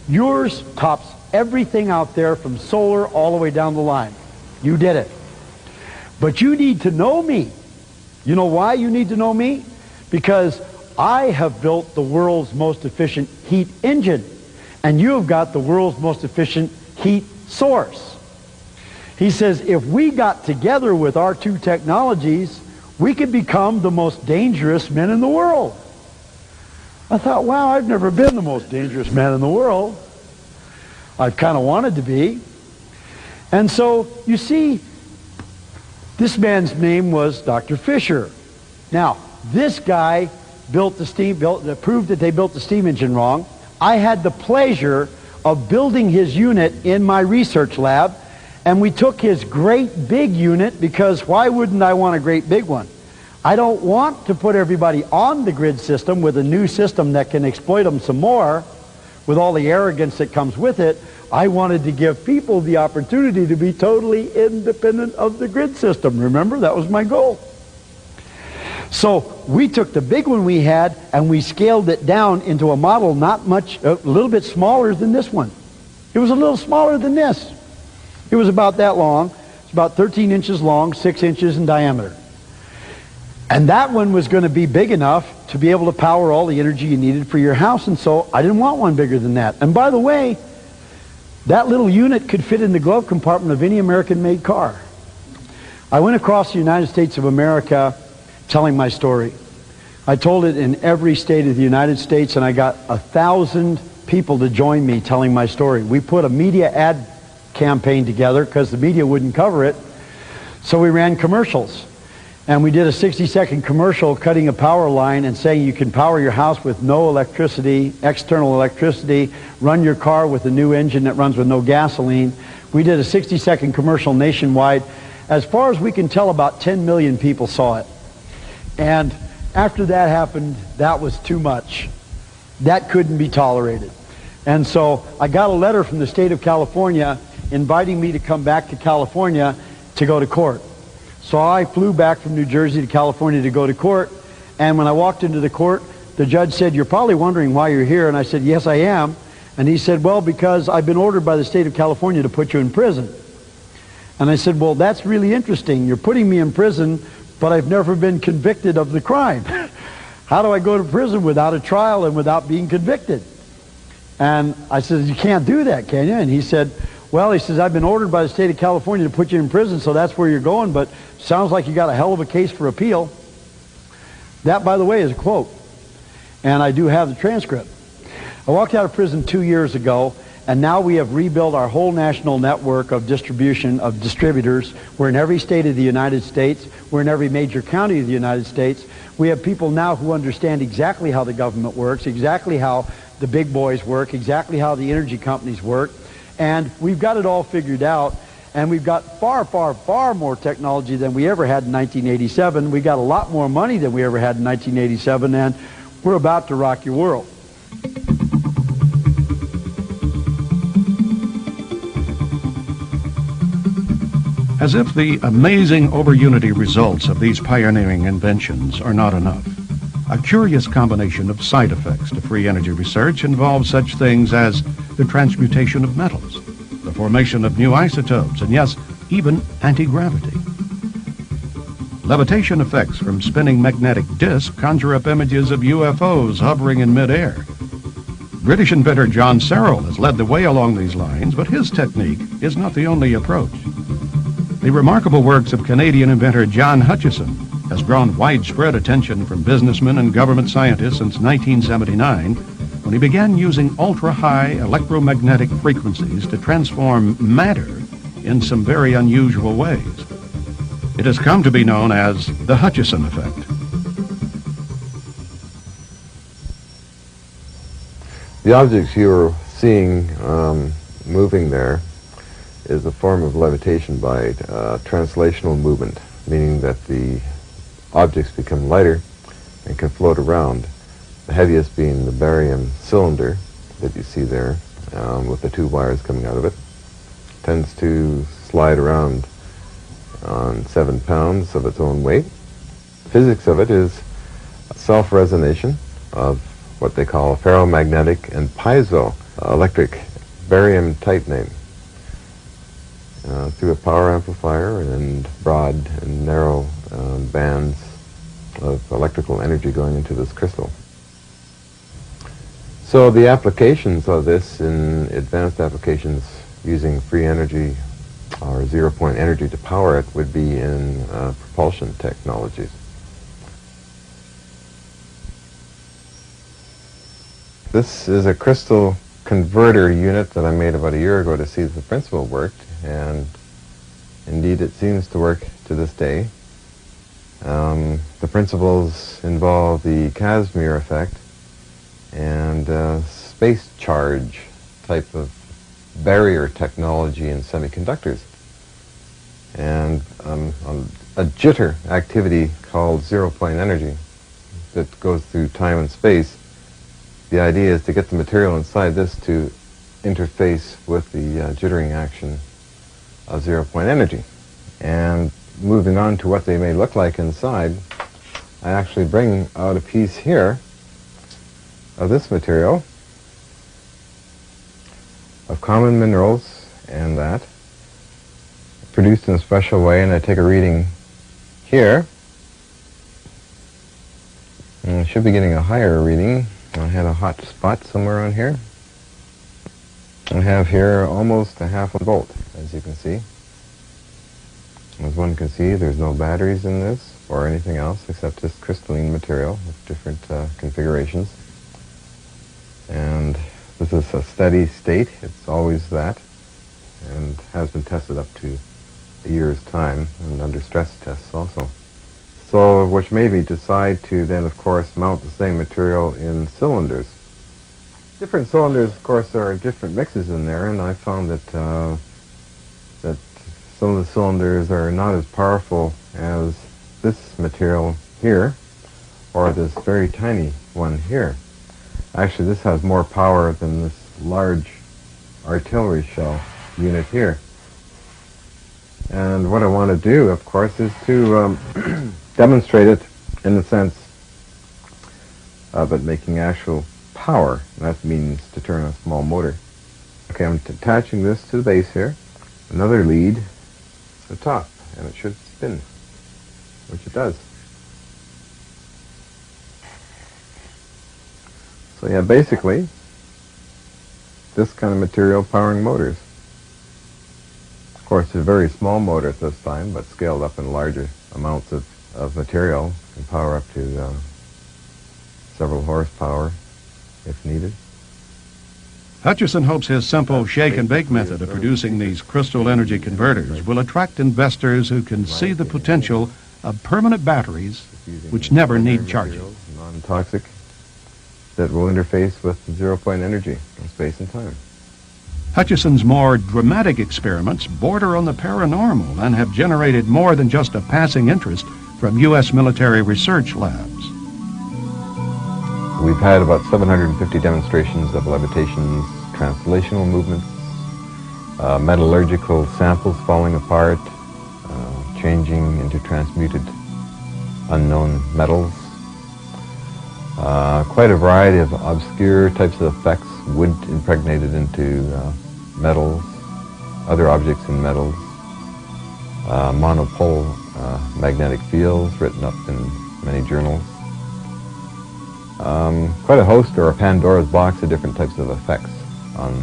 Yours tops everything out there from solar all the way down the line. You did it. But you need to know me. You know why you need to know me? Because I have built the world's most efficient heat engine, and you have got the world's most efficient heat source. He says, if we got together with our two technologies, we could become the most dangerous men in the world. I thought, wow, I've never been the most dangerous man in the world. I've kind of wanted to be. And so, you see, this man's name was Dr. Fisher. Now, this guy proved that they built the steam engine wrong. I had the pleasure of building his unit in my research lab, and we took his great big unit, because why wouldn't I want a great big one? I don't want to put everybody on the grid system with a new system that can exploit them some more with all the arrogance that comes with it. I wanted to give people the opportunity to be totally independent of the grid system. Remember, that was my goal. So we took the big one we had and we scaled it down into a model not much, a little bit smaller than this one. It was a little smaller than this. It was about that long. It's about 13 inches long, 6 inches in diameter. And that one was going to be big enough to be able to power all the energy you needed for your house, and so I didn't want one bigger than that. And by the way, that little unit could fit in the glove compartment of any American-made car. I went across the United States of America telling my story. I told it in every state of the United States, and I got 1,000 people to join me telling my story. We put a media ad campaign together because the media wouldn't cover it, so we ran commercials. And we did a 60-second commercial cutting a power line and saying you can power your house with no electricity, external electricity, run your car with a new engine that runs with no gasoline. We did a 60-second commercial nationwide. As far as we can tell, about 10 million people saw it. And after that happened, that was too much. That couldn't be tolerated. And so I got a letter from the state of California inviting me to come back to California to go to court. So I flew back from New Jersey to California to go to court, and when I walked into the court, the judge said, "You're probably wondering why you're here," and I said, "Yes, I am." And he said, "Well, because I've been ordered by the state of California to put you in prison." And I said, "Well, that's really interesting. You're putting me in prison, but I've never been convicted of the crime." how do I go to prison without a trial and without being convicted? And I said, you can't do that, can you? And he said, well, he says, I've been ordered by the state of California to put you in prison, so that's where you're going, but sounds like you got a hell of a case for appeal. That, by the way, is a quote. And I do have the transcript. I walked out of prison 2 years ago, and now we have rebuilt our whole national network of distribution of distributors. We're in every state of the United States. We're in every major county of the United States. We have people now who understand exactly how the government works, exactly how the big boys work, exactly how the energy companies work. And we've got it all figured out. And we've got far, far, far more technology than we ever had in 1987. We got a lot more money than we ever had in 1987. And we're about to rock your world. As if the amazing over-unity results of these pioneering inventions are not enough, a curious combination of side effects to free energy research involves such things as the transmutation of metals, the formation of new isotopes, and yes, even anti-gravity. Levitation effects from spinning magnetic disks conjure up images of UFOs hovering in midair. British inventor John Searle has led the way along these lines, but his technique is not the only approach. The remarkable works of Canadian inventor John Hutchison has drawn widespread attention from businessmen and government scientists since 1979, when he began using ultra-high electromagnetic frequencies to transform matter in some very unusual ways. It has come to be known as the Hutchison effect. The objects you're seeing moving there is a form of levitation by translational movement, meaning that the objects become lighter and can float around. The heaviest being the barium cylinder that you see there with the two wires coming out of it. Tends to slide around on 7 pounds of its own weight. The physics of it is self-resonation of what they call ferromagnetic and piezoelectric barium titanate. Through a power amplifier and broad and narrow bands of electrical energy going into this crystal. So the applications of this in advanced applications using free energy or zero-point energy to power it would be in propulsion technologies. This is a crystal converter unit that I made about a year ago to see if the principle worked, and indeed it seems to work to this day. The principles involve the Casimir effect and space charge type of barrier technology in semiconductors, and a jitter activity called zero-point energy that goes through time and space. The idea is to get the material inside this to interface with the jittering action of zero-point energy. And moving on to what they may look like inside, I actually bring out a piece here of this material, of common minerals and that, produced in a special way, and I take a reading here. And I should be getting a higher reading. I had a hot spot somewhere on here. I have here almost a half a volt, as you can see. As one can see, there's no batteries in this or anything else except just crystalline material with different configurations. And this is a steady state. It's always that, and has been tested up to a year's time and under stress tests also. So, which made me decide to then, of course, mount the same material in cylinders. Different cylinders, of course, there are different mixes in there, and I found that that some of the cylinders are not as powerful as this material here, or this very tiny one here. Actually, this has more power than this large artillery shell unit here. And what I want to do, of course, is to demonstrate it in the sense of it making actual power. That means to turn a small motor. Okay, I'm attaching this to the base here. Another lead to the top, and it should spin, which it does. So yeah, basically, this kind of material powering motors. Of course, it's a very small motor at this time, but scaled up in larger amounts of material can power up to several horsepower if needed. Hutchison hopes his simple shake-and-bake method of producing these crystal energy converters will attract investors who can see the potential of permanent batteries which never need charging. Non-toxic, that will interface with zero-point energy in space and time. Hutchison's more dramatic experiments border on the paranormal and have generated more than just a passing interest from U.S. military research labs. We've had about 750 demonstrations of levitations, translational movements, metallurgical samples falling apart, changing into transmuted unknown metals. Quite a variety of obscure types of effects, wood impregnated into metals, other objects in metals, monopole magnetic fields written up in many journals. Quite a host, or a Pandora's box, of different types of effects on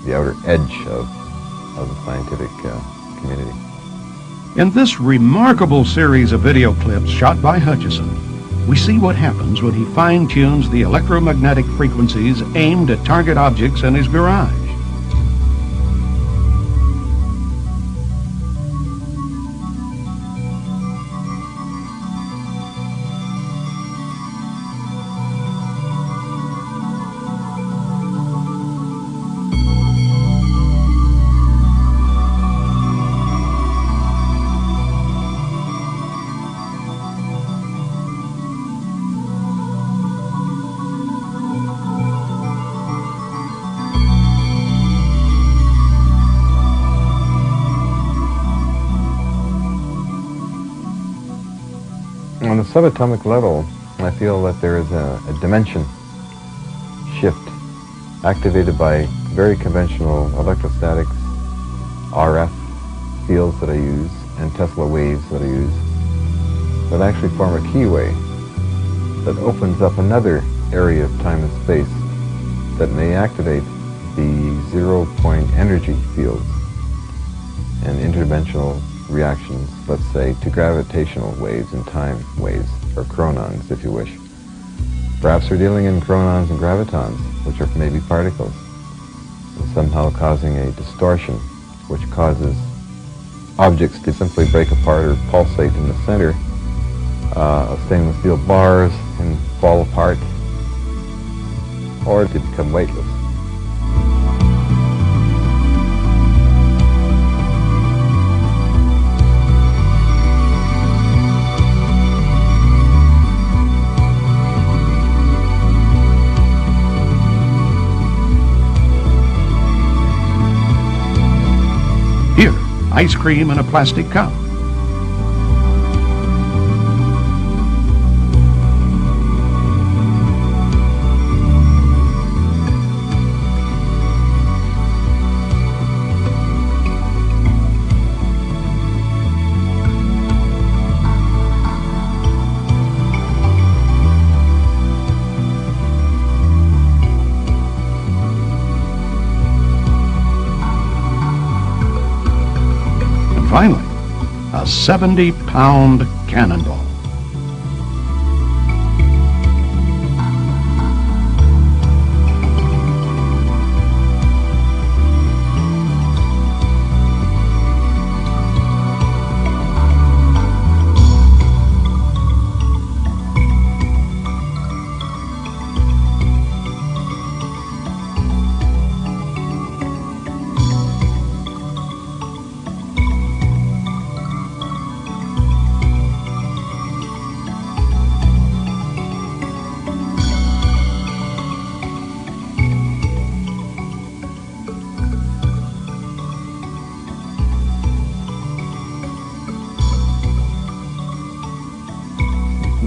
the outer edge of the scientific community. In this remarkable series of video clips shot by Hutchison, we see what happens when he fine-tunes the electromagnetic frequencies aimed at target objects in his garage. On the subatomic level, I feel that there is a dimension shift activated by very conventional electrostatics, RF fields that I use, and Tesla waves that I use, that actually form a keyway that opens up another area of time and space that may activate the zero-point energy fields and interdimensional reactions, let's say, to gravitational waves and time waves, or chronons, if you wish. Perhaps we're dealing in chronons and gravitons, which are maybe particles, and somehow causing a distortion, which causes objects to simply break apart or pulsate in the center of stainless steel bars and fall apart, or to become weightless. Here, ice cream in a plastic cup. Finally, a 70-pound cannonball.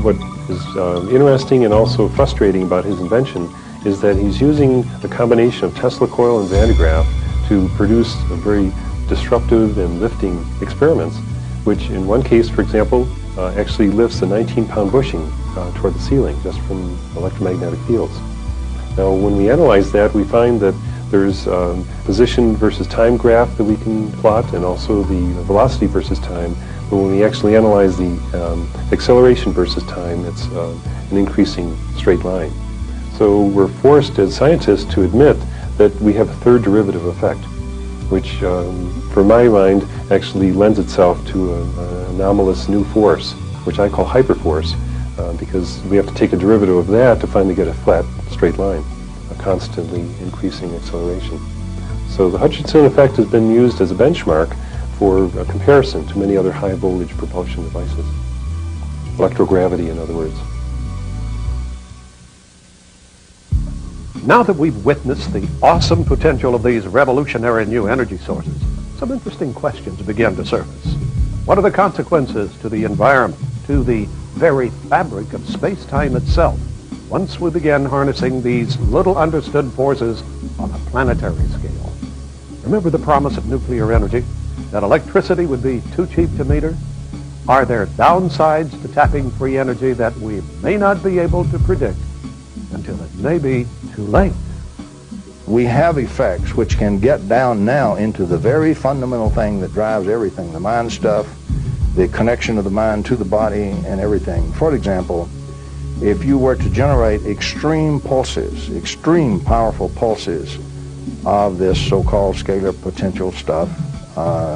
What is interesting and also frustrating about his invention is that he's using a combination of Tesla coil and Van de Graaff to produce a very disruptive and lifting experiments, which in one case, for example, actually lifts a 19-pound bushing toward the ceiling just from electromagnetic fields. Now, when we analyze that, we find that there's position versus time graph that we can plot, and also the velocity versus time. But when we actually analyze the acceleration versus time, it's an increasing straight line. So we're forced as scientists to admit that we have a third derivative effect, which, for my mind, actually lends itself to an anomalous new force, which I call hyperforce, because we have to take a derivative of that to finally get a flat, straight line, a constantly increasing acceleration. So the Hutchinson effect has been used as a benchmark for a comparison to many other high voltage propulsion devices. Electrogravity, in other words. Now that we've witnessed the awesome potential of these revolutionary new energy sources, some interesting questions begin to surface. What are the consequences to the environment, to the very fabric of space-time itself, once we begin harnessing these little understood forces on a planetary scale? Remember the promise of nuclear energy, that electricity would be too cheap to meter? Are there downsides to tapping free energy that we may not be able to predict until it may be too late? We have effects which can get down now into the very fundamental thing that drives everything, the mind stuff, the connection of the mind to the body and everything. For example, if you were to generate extreme pulses, extreme powerful pulses of this so-called scalar potential stuff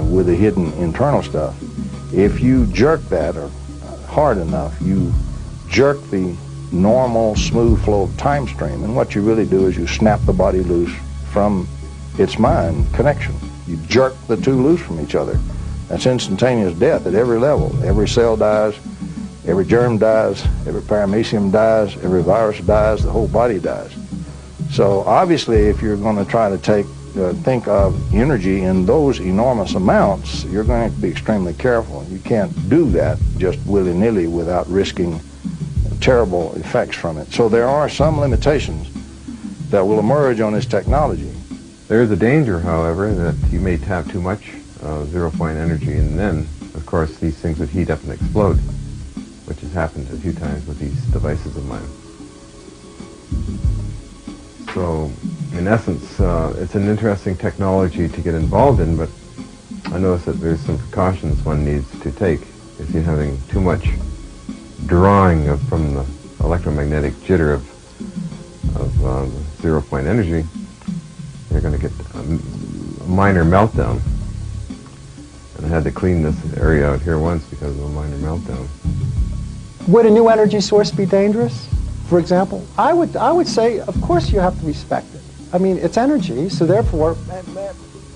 with the hidden internal stuff, if you jerk that or hard enough, you jerk the normal smooth flow of time stream, and what you really do is you snap the body loose from its mind connection. You jerk the two loose from each other. That's instantaneous death at every level. Every cell dies, every germ dies, every paramecium dies, every virus dies, the whole body dies. So obviously if you're going to try to think of energy in those enormous amounts, you're going to have to be extremely careful. You can't do that just willy-nilly without risking terrible effects from it. So there are some limitations that will emerge on this technology. There is a danger, however, that you may tap too much zero-point energy, and then, of course, these things would heat up and explode, which has happened a few times with these devices of mine. So, in essence, it's an interesting technology to get involved in, but I notice that there's some precautions one needs to take. If you're having too much drawing from the electromagnetic jitter of zero-point energy, you're going to get a minor meltdown. And I had to clean this area out here once because of a minor meltdown. Would a new energy source be dangerous, for example? I would say, of course, you have to respect it. I mean, it's energy, so therefore,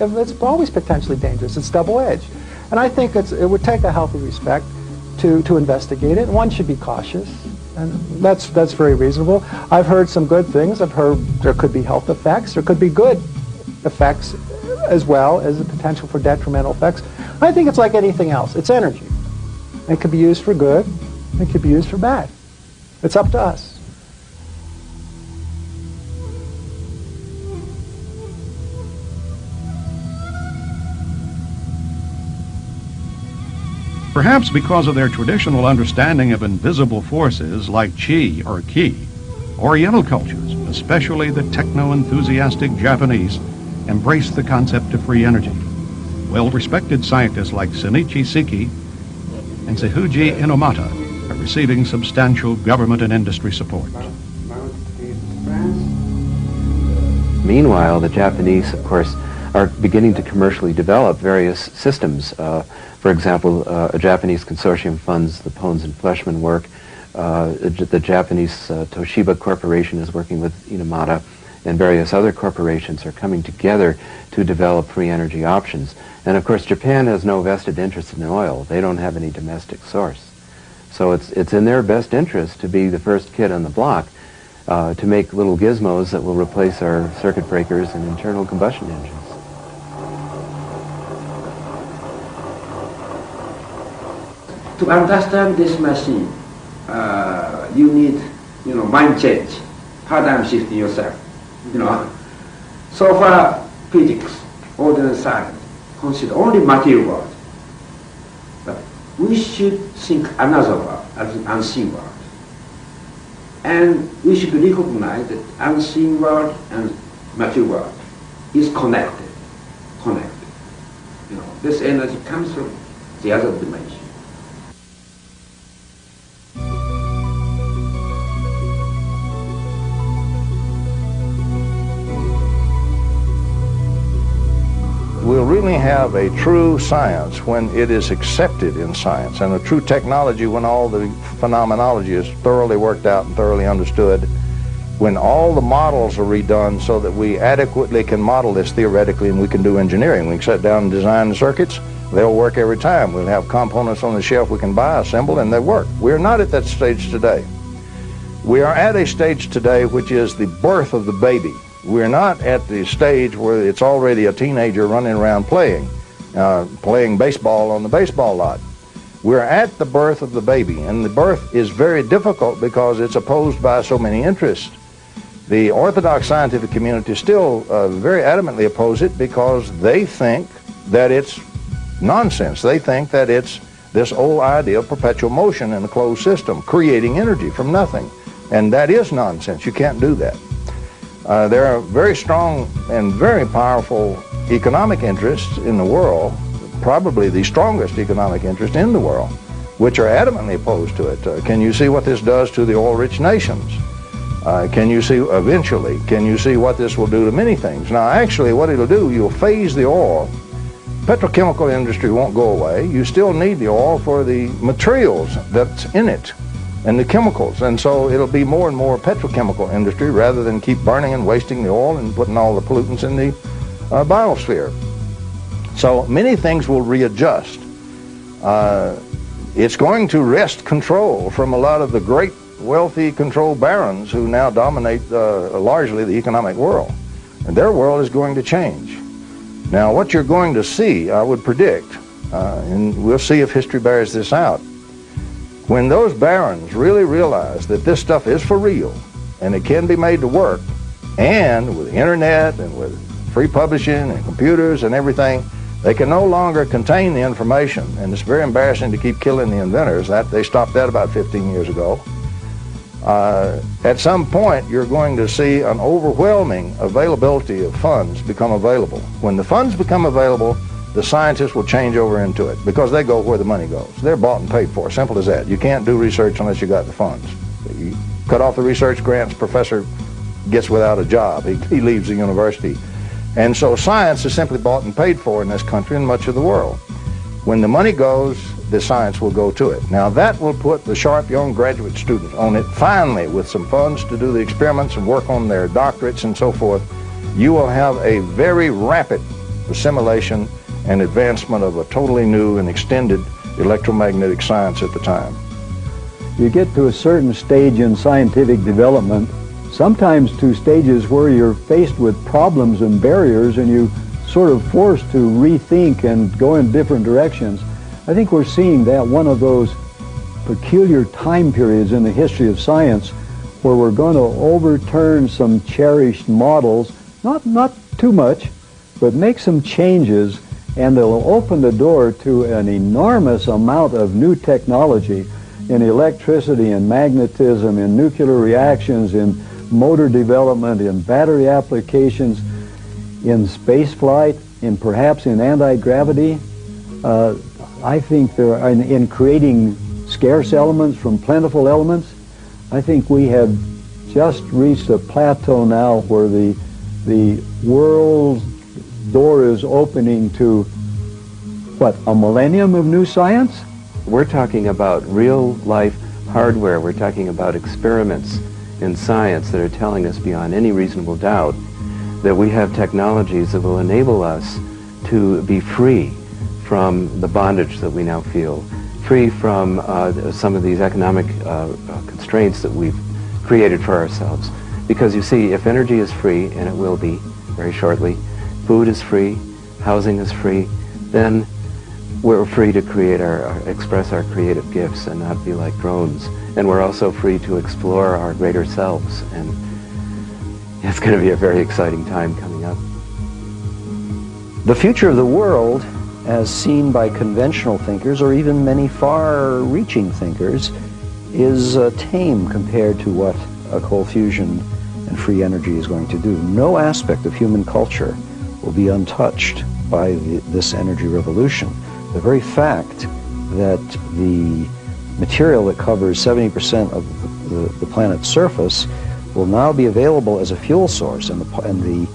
it's always potentially dangerous. It's double-edged. And I think it would take a healthy respect to investigate it. One should be cautious, and that's very reasonable. I've heard some good things. I've heard there could be health effects. There could be good effects as well as the potential for detrimental effects. I think it's like anything else. It's energy. It could be used for good. It could be used for bad. It's up to us. Perhaps because of their traditional understanding of invisible forces like chi or ki, Oriental cultures, especially the techno-enthusiastic Japanese, embrace the concept of free energy. Well-respected scientists like Shinichi Seki and Seihuji Inomata are receiving substantial government and industry support. Meanwhile, the Japanese, of course, are beginning to commercially develop various systems. For example, a Japanese consortium funds the Pones and Fleshman work. The Japanese Toshiba Corporation is working with Inomata, and various other corporations are coming together to develop free energy options. And of course, Japan has no vested interest in oil. They don't have any domestic source. So it's in their best interest to be the first kid on the block to make little gizmos that will replace our circuit breakers and internal combustion engines. To understand this machine, you need, mind change, paradigm shift in yourself. So far, physics, ordinary science, consider only material world. But we should think another world, as an unseen world. And we should recognize that unseen world and material world is connected. You know, this energy comes from the other dimension. We'll really have a true science when it is accepted in science, and a true technology when all the phenomenology is thoroughly worked out and thoroughly understood, when all the models are redone so that we adequately can model this theoretically and we can do engineering. We can sit down and design the circuits. They'll work every time. We'll have components on the shelf we can buy, assemble, and they work. We're not at that stage today. We are at a stage today which is the birth of the baby. We're not at the stage where it's already a teenager running around playing baseball on the baseball lot. We're at the birth of the baby, and the birth is very difficult because it's opposed by so many interests. The orthodox scientific community still very adamantly oppose it because they think that it's nonsense. They think that it's this old idea of perpetual motion in a closed system, creating energy from nothing. And that is nonsense. You can't do that. There are very strong and very powerful economic interests in the world, probably the strongest economic interest in the world, which are adamantly opposed to it. Can you see what this does to the oil-rich nations? Can you see eventually, can you see what this will do to many things? Now, actually, what it'll do, you'll phase the oil. Petrochemical industry won't go away. You still need the oil for the materials that's in it and the chemicals, and so it'll be more and more petrochemical industry rather than keep burning and wasting the oil and putting all the pollutants in the biosphere. So many things will readjust. It's going to wrest control from a lot of the great wealthy control barons who now dominate largely the economic world, and their world is going to change. Now, what you're going to see, I would predict, and we'll see if history bears this out, when those barons really realize that this stuff is for real and it can be made to work, and with the internet and with free publishing and computers and everything, they can no longer contain the information, and it's very embarrassing to keep killing the inventors. They stopped that about 15 years ago. At some point, you're going to see an overwhelming availability of funds become available. When the funds become available, the scientists will change over into it because they go where the money goes. They're bought and paid for, simple as that. You can't do research unless you got the funds. You cut off the research grants, professor gets without a job. He leaves the university. And so science is simply bought and paid for in this country and much of the world. When the money goes, the science will go to it. Now that will put the sharp young graduate students on it finally with some funds to do the experiments and work on their doctorates and so forth. You will have a very rapid assimilation and advancement of a totally new and extended electromagnetic science at the time. You get to a certain stage in scientific development, sometimes to stages where you're faced with problems and barriers and you sort of forced to rethink and go in different directions. I think we're seeing that one of those peculiar time periods in the history of science where we're going to overturn some cherished models, not too much, but make some changes, and they'll open the door to an enormous amount of new technology in electricity and magnetism, in nuclear reactions, in motor development, in battery applications, in space flight, in perhaps in anti-gravity. I think there are, in creating scarce elements from plentiful elements, I think we have just reached a plateau now where the world's door is opening to, what, a millennium of new science? We're talking about real-life hardware. We're talking about experiments in science that are telling us beyond any reasonable doubt that we have technologies that will enable us to be free from the bondage that we now feel, free from some of these economic constraints that we've created for ourselves. Because you see, if energy is free, and it will be very shortly, food is free, housing is free, then we're free to create express our creative gifts and not be like drones. And we're also free to explore our greater selves. And it's going to be a very exciting time coming up. The future of the world, as seen by conventional thinkers or even many far-reaching thinkers, is tame compared to what cold fusion and free energy is going to do. No aspect of human culture will be untouched by this energy revolution. The very fact that the material that covers 70% of the planet's surface will now be available as a fuel source, and the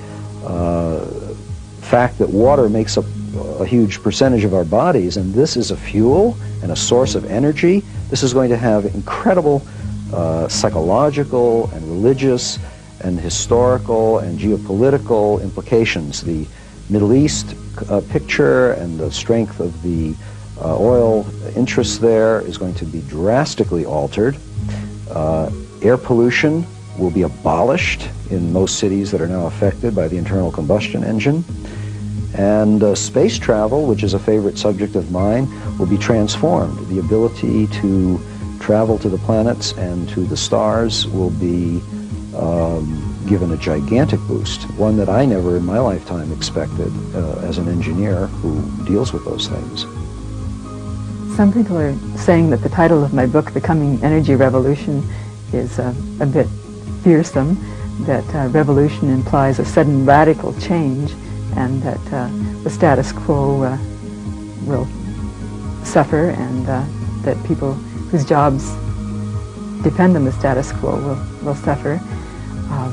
fact that water makes up a huge percentage of our bodies, and this is a fuel and a source of energy, this is going to have incredible psychological and religious and historical and geopolitical implications. The Middle East picture and the strength of the oil interests there is going to be drastically altered. Air pollution will be abolished in most cities that are now affected by the internal combustion engine. And space travel, which is a favorite subject of mine, will be transformed. The ability to travel to the planets and to the stars will be given a gigantic boost, one that I never in my lifetime expected as an engineer who deals with those things. Some people are saying that the title of my book, The Coming Energy Revolution, is a bit fearsome, that revolution implies a sudden radical change, and that the status quo will suffer, and that people whose jobs depend on the status quo will suffer.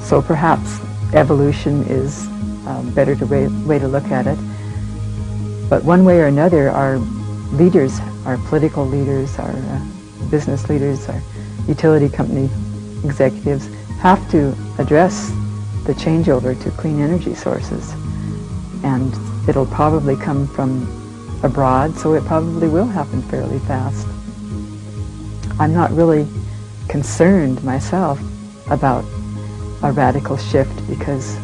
So perhaps evolution is a better way to look at it. But one way or another, our leaders, our political leaders, our business leaders, our utility company executives have to address the changeover to clean energy sources. And it'll probably come from abroad, so it probably will happen fairly fast. I'm not really concerned myself about a radical shift because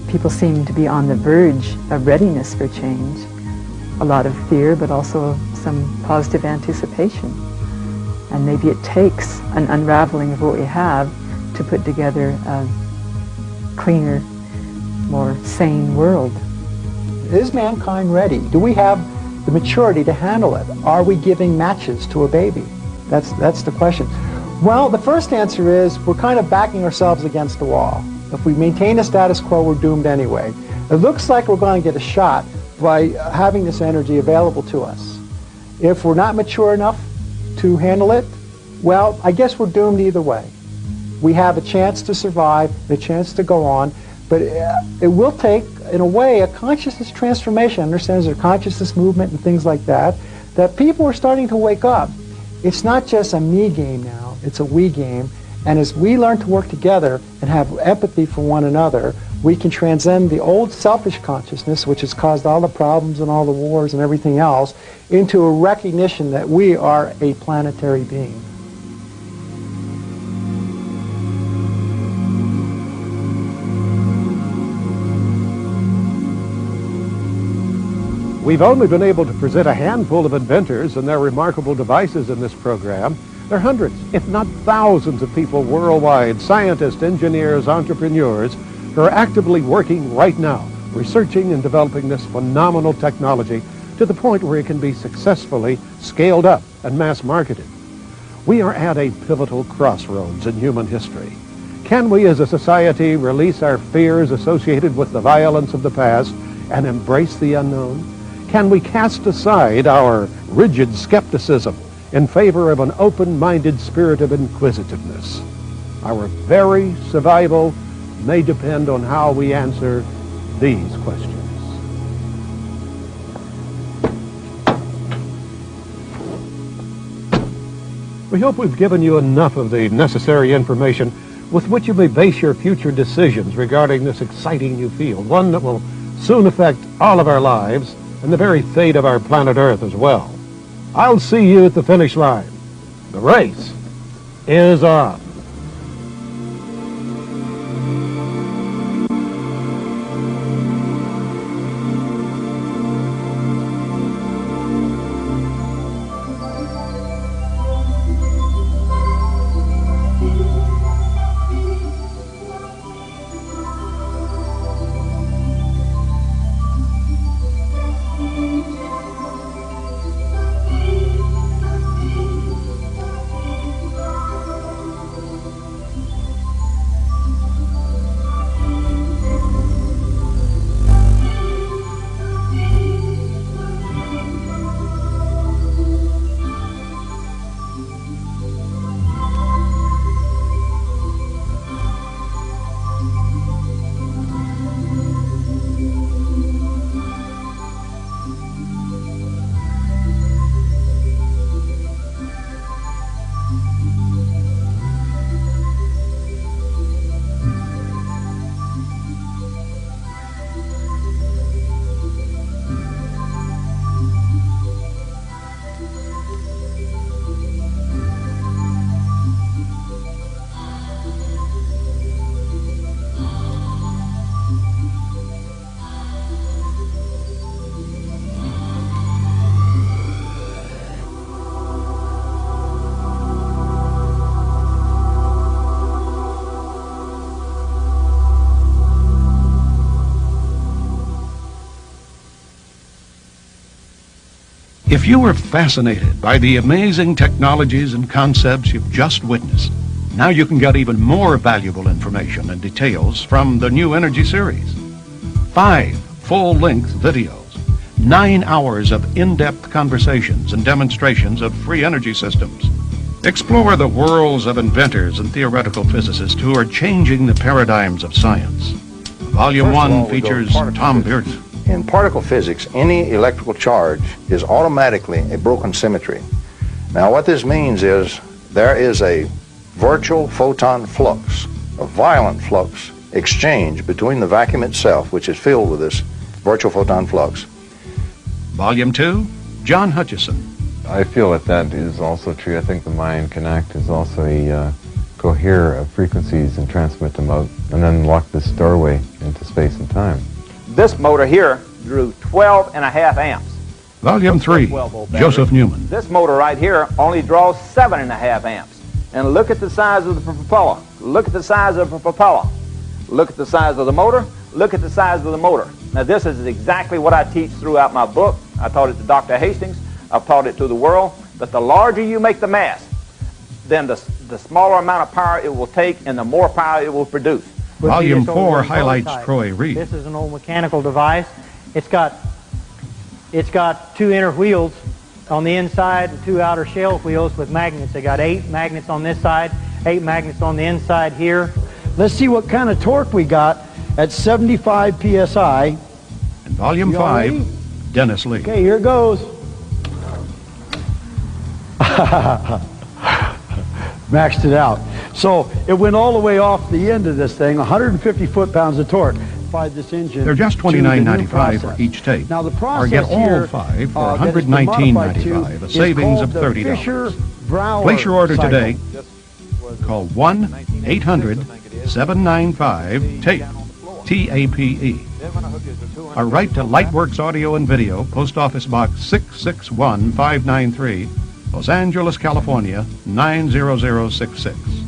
people seem to be on the verge of readiness for change. A lot of fear, but also some positive anticipation. And maybe it takes an unraveling of what we have to put together a cleaner, more sane world. Is mankind ready? Do we have the maturity to handle it? Are we giving matches to a baby? That's the question. Well, the first answer is we're kind of backing ourselves against the wall. If we maintain the status quo, we're doomed anyway. It looks like we're going to get a shot by having this energy available to us. If we're not mature enough to handle it, well, I guess we're doomed either way. We have a chance to survive, a chance to go on, but it will take, in a way, a consciousness transformation. Understand there's a consciousness movement and things like that, that people are starting to wake up. It's not just a me game now, it's a we game. And as we learn to work together and have empathy for one another, we can transcend the old selfish consciousness, which has caused all the problems and all the wars and everything else, into a recognition that we are a planetary being. We've only been able to present a handful of inventors and their remarkable devices in this program. There are hundreds, if not thousands of people worldwide, scientists, engineers, entrepreneurs, who are actively working right now, researching and developing this phenomenal technology to the point where it can be successfully scaled up and mass marketed. We are at a pivotal crossroads in human history. Can we as a society release our fears associated with the violence of the past and embrace the unknown? Can we cast aside our rigid skepticism in favor of an open-minded spirit of inquisitiveness? Our very survival may depend on how we answer these questions. We hope we've given you enough of the necessary information with which you may base your future decisions regarding this exciting new field, one that will soon affect all of our lives and the very fate of our planet Earth as well. I'll see you at the finish line. The race is on. If you were fascinated by the amazing technologies and concepts you've just witnessed, now you can get even more valuable information and details from the new Energy series. 5 full-length videos, 9 hours of in-depth conversations and demonstrations of free energy systems. Explore the worlds of inventors and theoretical physicists who are changing the paradigms of science. Volume 1 features Tom Bearden. In particle physics, any electrical charge is automatically a broken symmetry. Now what this means is there is a virtual photon flux, a violent flux exchange between the vacuum itself, which is filled with this virtual photon flux. Volume 2, John Hutchison. I feel that is also true. I think the mind can act as also a cohere of frequencies and transmit them out, and then lock this doorway into space and time. This motor here drew 12.5 amps. Volume 3, Joseph Newman. This motor right here only draws 7.5 amps. And look at the size of the propeller. Look at the size of the propeller. Look at the size of the motor. Look at the size of the motor. Now this is exactly what I teach throughout my book. I taught it to Dr. Hastings. I've taught it to the world. That the larger you make the mass, then the smaller amount of power it will take and the more power it will produce. Volume 4 highlights Troy Reed. This is an old mechanical device. It's got 2 inner wheels on the inside and 2 outer shell wheels with magnets. They got 8 magnets on this side, 8 magnets on the inside here. Let's see what kind of torque we got at 75 psi. And Volume 5, Dennis Lee. Okay, here goes. Maxed it out. So it went all the way off the end of this thing, 150 foot-pounds of torque. This engine. They're just $29.95 for each tape. Now the process or get all here, 5 for $119.95, a savings of $30. Place your order today. Call 1-800-795-TAPE, T-A-P-E. Or write to Lightworks Audio and Video, Post Office Box 661593, Los Angeles, California, 90066.